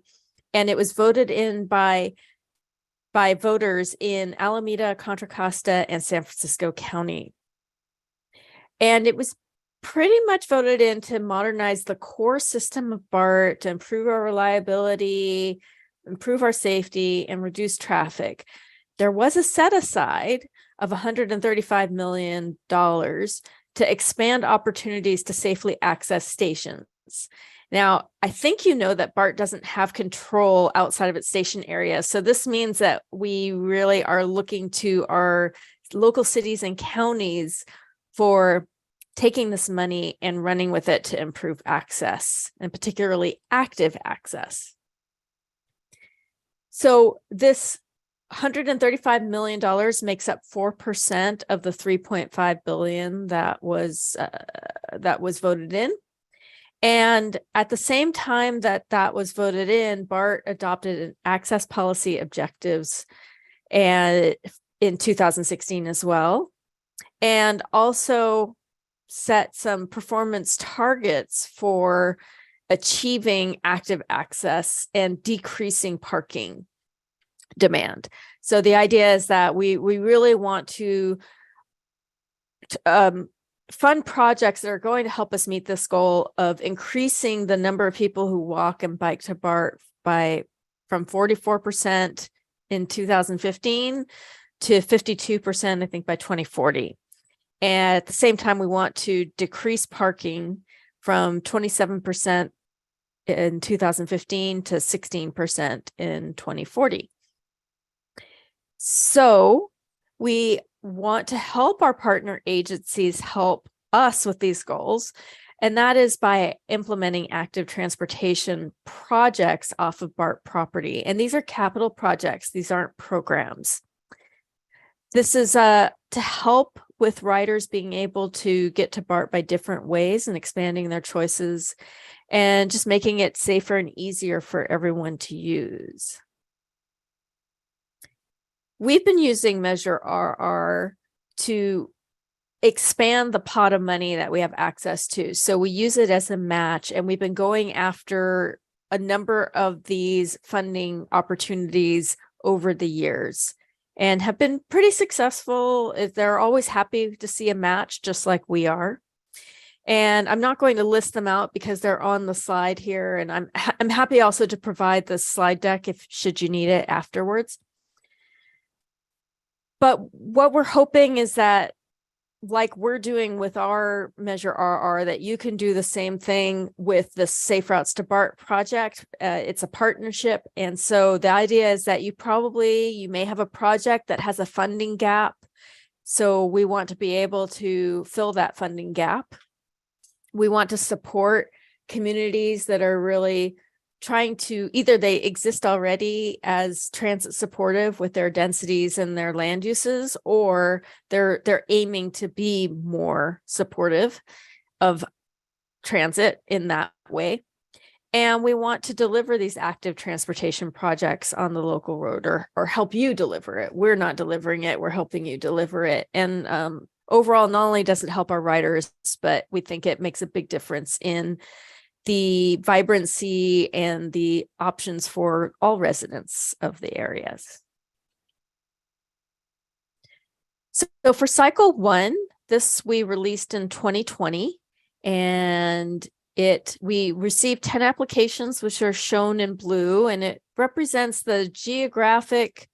and it was voted in by voters in Alameda, Contra Costa, and San Francisco County. And it was pretty much voted in to modernize the core system of BART, to improve our reliability, improve our safety, and reduce traffic. There was a set aside of $135 million to expand opportunities to safely access stations. Now, I think you know that BART doesn't have control outside of its station area. So this means that we really are looking to our local cities and counties for taking this money and running with it to improve access, and particularly active access. So this $135 million makes up 4% of the $3.5 billion that was voted in. And at the same time that was voted in, BART adopted an access policy objectives and in 2016 as well, and also set some performance targets for achieving active access and decreasing parking demand. So the idea is that we really want to fund projects that are going to help us meet this goal of increasing the number of people who walk and bike to BART from 44% in 2015 to 52%, I think, by 2040. And at the same time, we want to decrease parking from 27% in 2015 to 16% in 2040. So we want to help our partner agencies help us with these goals, and that is by implementing active transportation projects off of BART property. And these are capital projects. These aren't programs. This is to help with riders being able to get to BART by different ways and expanding their choices and just making it safer and easier for everyone to use. We've been using Measure RR to expand the pot of money that we have access to. So we use it as a match, and we've been going after a number of these funding opportunities over the years and have been pretty successful. They're always happy to see a match, just like we are. And I'm not going to list them out because they're on the slide here. And I'm happy also to provide the slide deck should you need it afterwards. But what we're hoping is that, like we're doing with our Measure RR, that you can do the same thing with the Safe Routes to BART project. It's a partnership. And so the idea is that you may have a project that has a funding gap. So we want to be able to fill that funding gap. We want to support communities that are really trying to, either they exist already as transit supportive with their densities and their land uses, or they're aiming to be more supportive of transit in that way. And we want to deliver these active transportation projects on the local road, or help you deliver it. We're not delivering it, we're helping you deliver it. And overall, not only does it help our riders, but we think it makes a big difference in the vibrancy and the options for all residents of the areas. So for Cycle 1, this we released in 2020, and we received 10 applications, which are shown in blue, and it represents the geographic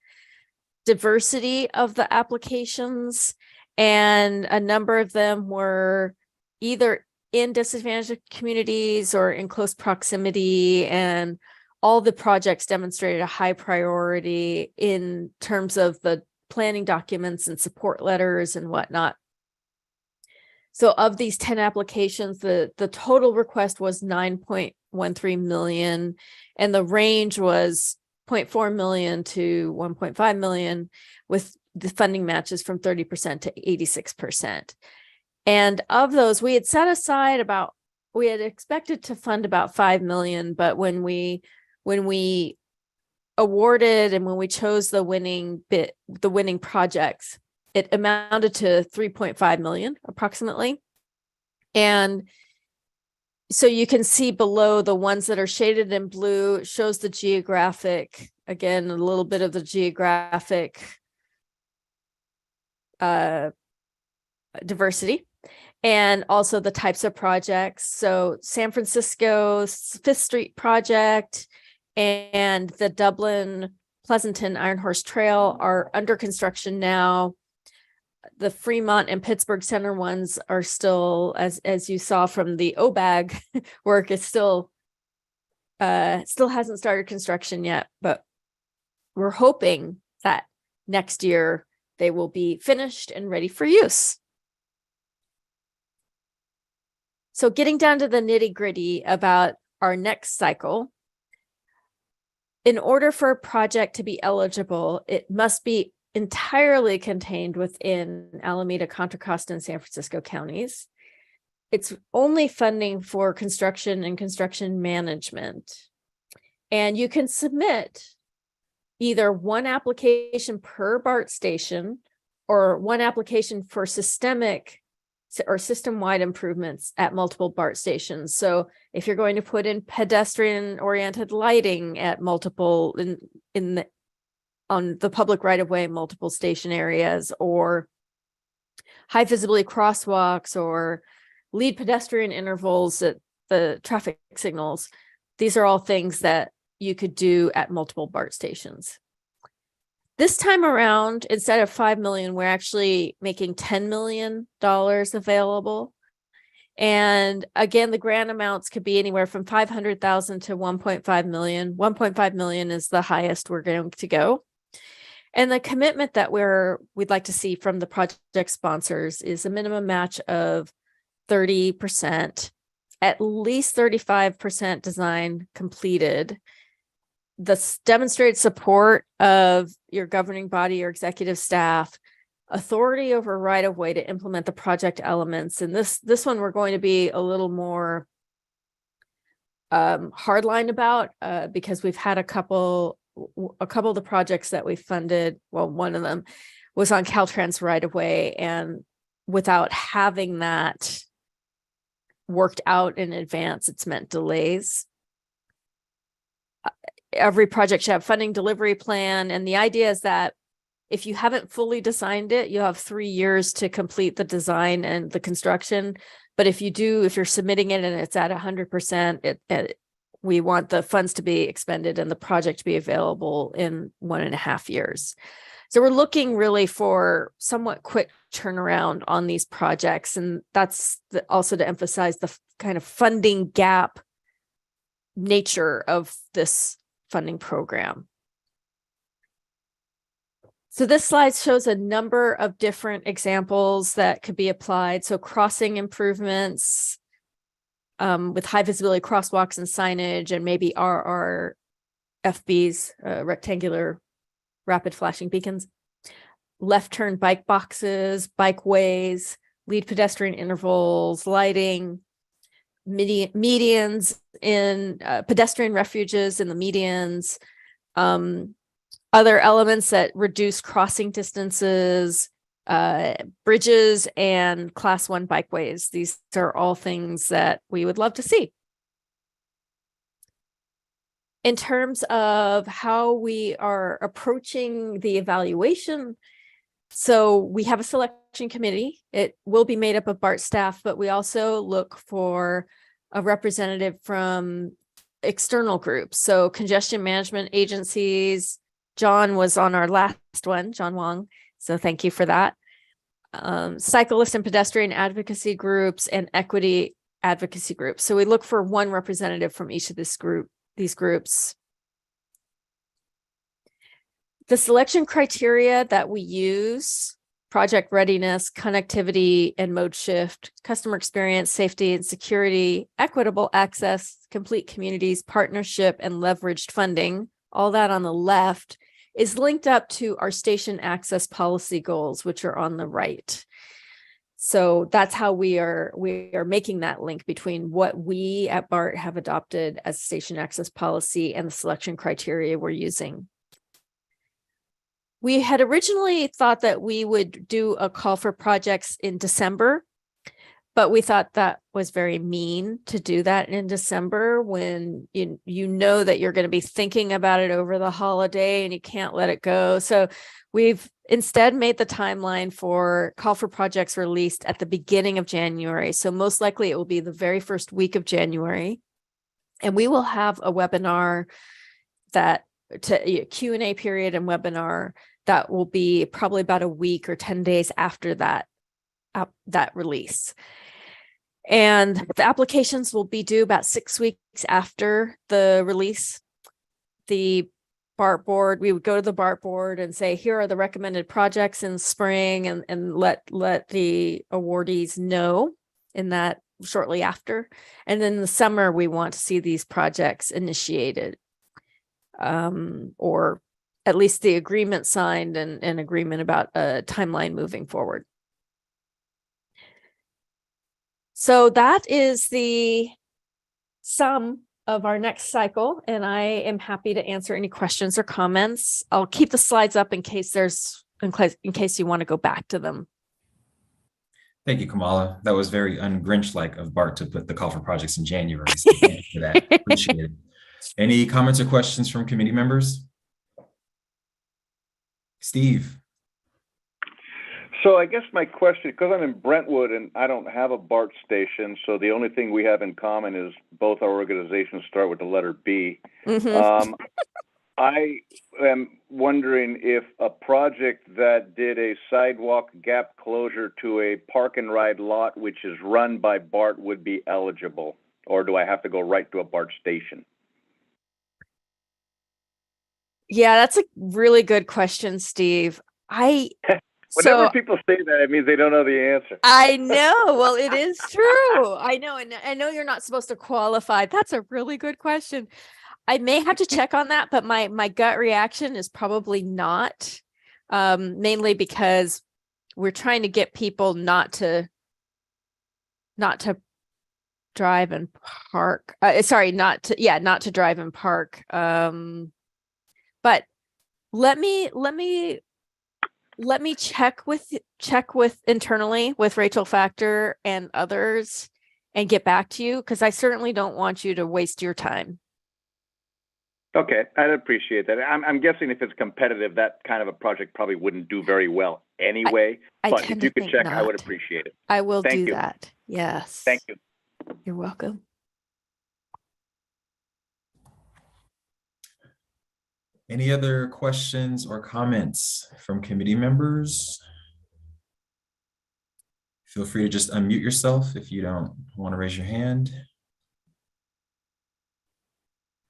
diversity of the applications. And a number of them were either in disadvantaged communities or in close proximity, and all the projects demonstrated a high priority in terms of the planning documents and support letters and whatnot. So of these 10 applications, the total request was 9.13 million, and the range was 0.4 million to 1.5 million, with the funding matches from 30% to 86%. And of those, we had set aside we had expected to fund about 5 million, but when we awarded and when we chose the winning projects, it amounted to 3.5 million approximately. And so you can see below, the ones that are shaded in blue shows the geographic, again, a little bit of the geographic diversity, and also the types of projects. So San Francisco 5th Street project and the Dublin Pleasanton Iron Horse Trail are under construction now. The Fremont and Pittsburgh Center ones are still, as you saw from the OBAG work, it's still hasn't started construction yet, but we're hoping that next year they will be finished and ready for use. So getting down to the nitty-gritty about our next cycle, in order for a project to be eligible, it must be entirely contained within Alameda, Contra Costa, and San Francisco counties. It's only funding for construction and construction management. And you can submit either one application per BART station or one application for systemic or system-wide improvements at multiple BART stations. So if you're going to put in pedestrian-oriented lighting at multiple on the public right-of-way, multiple station areas, or high visibility crosswalks, or lead pedestrian intervals at the traffic signals, these are all things that you could do at multiple BART stations. This time around, instead of 5 million, we're actually making $10 million available. And again, the grant amounts could be anywhere from 500,000 to 1.5 million. 1.5 million is the highest we're going to go. And the commitment that we'd like to see from the project sponsors is a minimum match of 30%, at least 35% design completed. The demonstrated support of your governing body, your executive staff, authority over right of way to implement the project elements. And this one we're going to be a little more hardline about because we've had a couple of the projects that we funded. Well, one of them was on Caltrans right of way, and without having that worked out in advance, it's meant delays. Every project should have funding delivery plan. And the idea is that if you haven't fully designed it, you have 3 years to complete the design and the construction. But if you're submitting it and it's at 100%, we want the funds to be expended and the project to be available in 1.5 years. So we're looking really for somewhat quick turnaround on these projects. And that's also to emphasize the kind of funding gap nature of this funding program. So this slide shows a number of different examples that could be applied. So crossing improvements with high visibility crosswalks and signage, and maybe RRFBs, rectangular rapid flashing beacons, left turn bike boxes, bikeways, lead pedestrian intervals, lighting, medians in pedestrian refuges in the medians, other elements that reduce crossing distances, bridges, and class 1 bikeways. These are all things that we would love to see. In terms of how we are approaching the evaluation, so we have a selection committee. It will be made up of BART staff, but we also look for a representative from external groups. So congestion management agencies. John was on our last one, John Wong. So thank you for that. Cyclist and pedestrian advocacy groups and equity advocacy groups. So we look for one representative from each of these groups. The selection criteria that we use: project readiness, connectivity and mode shift, customer experience, safety and security, equitable access, complete communities, partnership, and leveraged funding. All that on the left is linked up to our station access policy goals, which are on the right. So that's how we are making that link between what we at BART have adopted as station access policy and the selection criteria we're using. We had originally thought that we would do a call for projects in December, but we thought that was very mean to do that in December when you know that you're going to be thinking about it over the holiday and you can't let it go. So we've instead made the timeline for call for projects released at the beginning of January. So most likely it will be the very first week of January. And we will have a webinar Q&A period and webinar that will be probably about a week or 10 days after that release. And the applications will be due about 6 weeks after the release. The BART board, we would go to the BART board and say, here are the recommended projects in spring, and let the awardees know in that shortly after. And then in the summer, we want to see these projects initiated, or at least the agreement signed and an agreement about a timeline moving forward. So that is the sum of our next cycle, and I am happy to answer any questions or comments. I'll keep the slides up in case you want to go back to them. Thank you, Kamala. That was very un-Grinch-like of BART to put the call for projects in January. So thank you for that. Appreciate it. Any comments or questions from committee members? Steve. So I guess my question, because I'm in Brentwood and I don't have a BART station, so the only thing we have in common is both our organizations start with the letter B. Mm-hmm. I am wondering if a project that did a sidewalk gap closure to a park and ride lot, which is run by BART, would be eligible, or do I have to go right to a BART station? Yeah, that's a really good question, Steve. Whenever people say that, it means they don't know the answer. I know. Well, it is true. I know. And I know you're not supposed to qualify. That's a really good question. I may have to check on that, but my gut reaction is probably not, mainly because we're trying to get people not to drive and park. Not to drive and park. But let me let me check with internally with Rachel Factor and others and get back to you, because I certainly don't want you to waste your time. Okay, I'd appreciate that. I'm guessing if it's competitive, that kind of a project probably wouldn't do very well anyway. I But tend if to you could think check, I would not. appreciate it. I will Thank do you. that. Yes. Thank you. You're welcome. Any other questions or comments from committee members? Feel free to just unmute yourself if you don't want to raise your hand.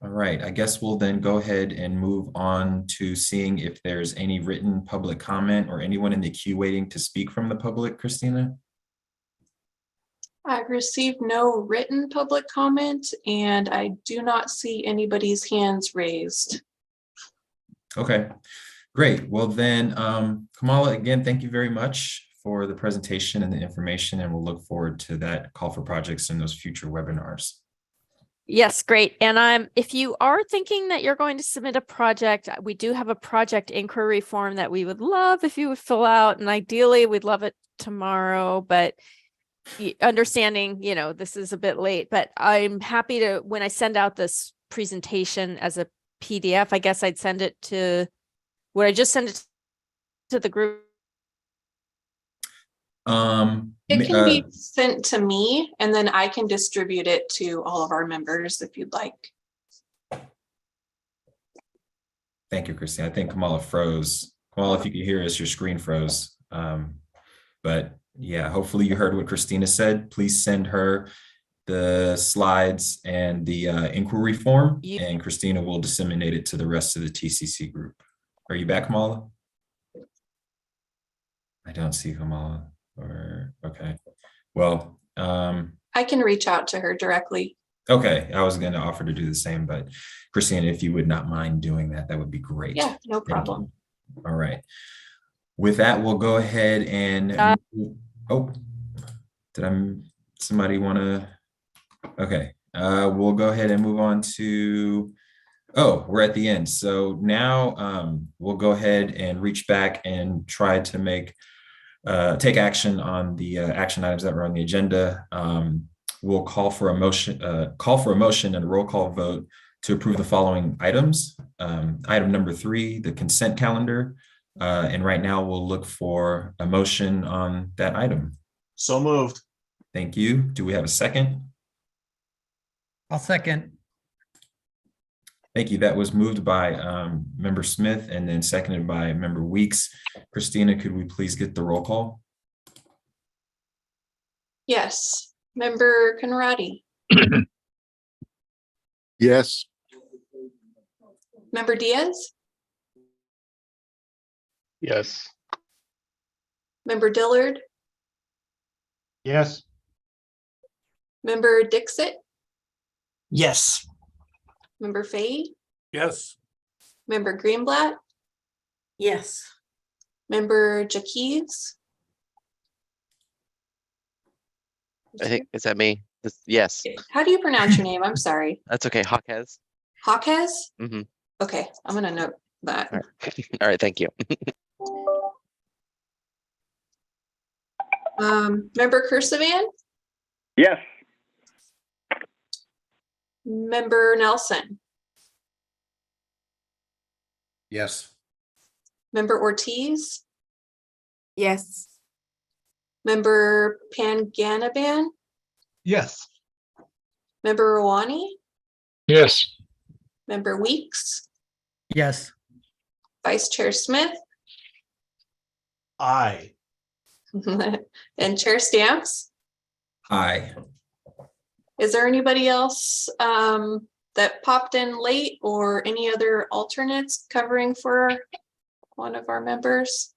All right, I guess we'll then go ahead and move on to seeing if there's any written public comment or anyone in the queue waiting to speak from the public, Christina. I've received no written public comment and I do not see anybody's hands raised. Okay, great. Well then, Kamala, again, thank you very much for the presentation and the information, and we'll look forward to that call for projects in those future webinars. Yes, great. And if you are thinking that you're going to submit a project, we do have a project inquiry form that we would love if you would fill out. And ideally, we'd love it tomorrow, but understanding, you know, this is a bit late, but I'm happy to, when I send out this presentation as a PDF, I guess I'd send it to, would I just send it to the group? It can be sent to me and then I can distribute it to all of our members if you'd like. Thank you, Christine. I think Kamala froze. Kamala, if you could hear us, your screen froze. But yeah, hopefully you heard what Christina said. Please send her the slides and the inquiry form, and Christina will disseminate it to the rest of the TCC group. Are you back, Kamala? I don't see Kamala. Or okay, well, I can reach out to her directly. okay, I was going to offer to do the same, but Christina, if you would not mind doing that, that would be great. Yeah, no problem. All right. With that, we'll go ahead and somebody want to? Okay, we'll go ahead and move on to. Oh, we're at the end. So now we'll go ahead and reach back and try to take action on the action items that were on the agenda. We'll call for a motion and a roll call vote to approve the following items. Item number 3, the consent calendar. And right now we'll look for a motion on that item. So moved. Thank you. Do we have a second? I'll second. Thank you. That was moved by Member Smith and then seconded by Member Weeks. Christina, could we please get the roll call? Yes, Member Conradi, Yes. Member Diaz, Yes. Member Dillard, Yes. Member Dixit, Yes. Member Fahey, Yes. Member Greenblatt, Yes. Member Jaquez. I think, is that me? Yes, How do you pronounce your name? I'm sorry. that's okay. Jaquez. Jaquez? Mhm. Okay, I'm gonna note that. All right. All right, thank you. Member Kursavan, Yes. Member Nelson, Yes. Member Ortiz, Yes. Member Panganaban, Yes. Member Rawani, Yes. Member Weeks, Yes. Vice Chair Smith, Aye. and Chair Stamps. Aye. Is there anybody else that popped in late or any other alternates covering for one of our members?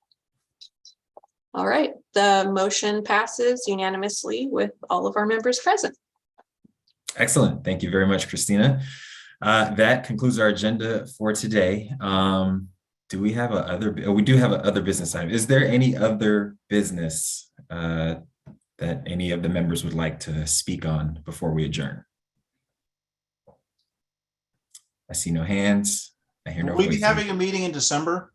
All right, the motion passes unanimously with all of our members present. Excellent. Thank you very much, Christina. That concludes our agenda for today. Do we have we do have a other business item. Is there any other business that any of the members would like to speak on before we adjourn? I see no hands. I hear no Will we be voices. having a meeting in December?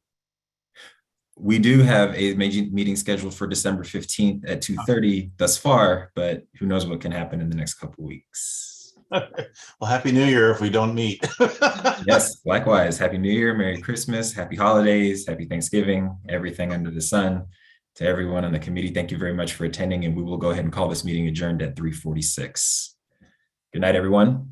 We do have a meeting scheduled for December 15th at 2:30 thus far, but who knows what can happen in the next couple of weeks. Well, Happy New Year if we don't meet. Yes, likewise. Happy New Year, Merry Christmas, Happy Holidays, Happy Thanksgiving, everything under the sun. To everyone on the committee, thank you very much for attending, and we will go ahead and call this meeting adjourned at 3:46. Good night, everyone.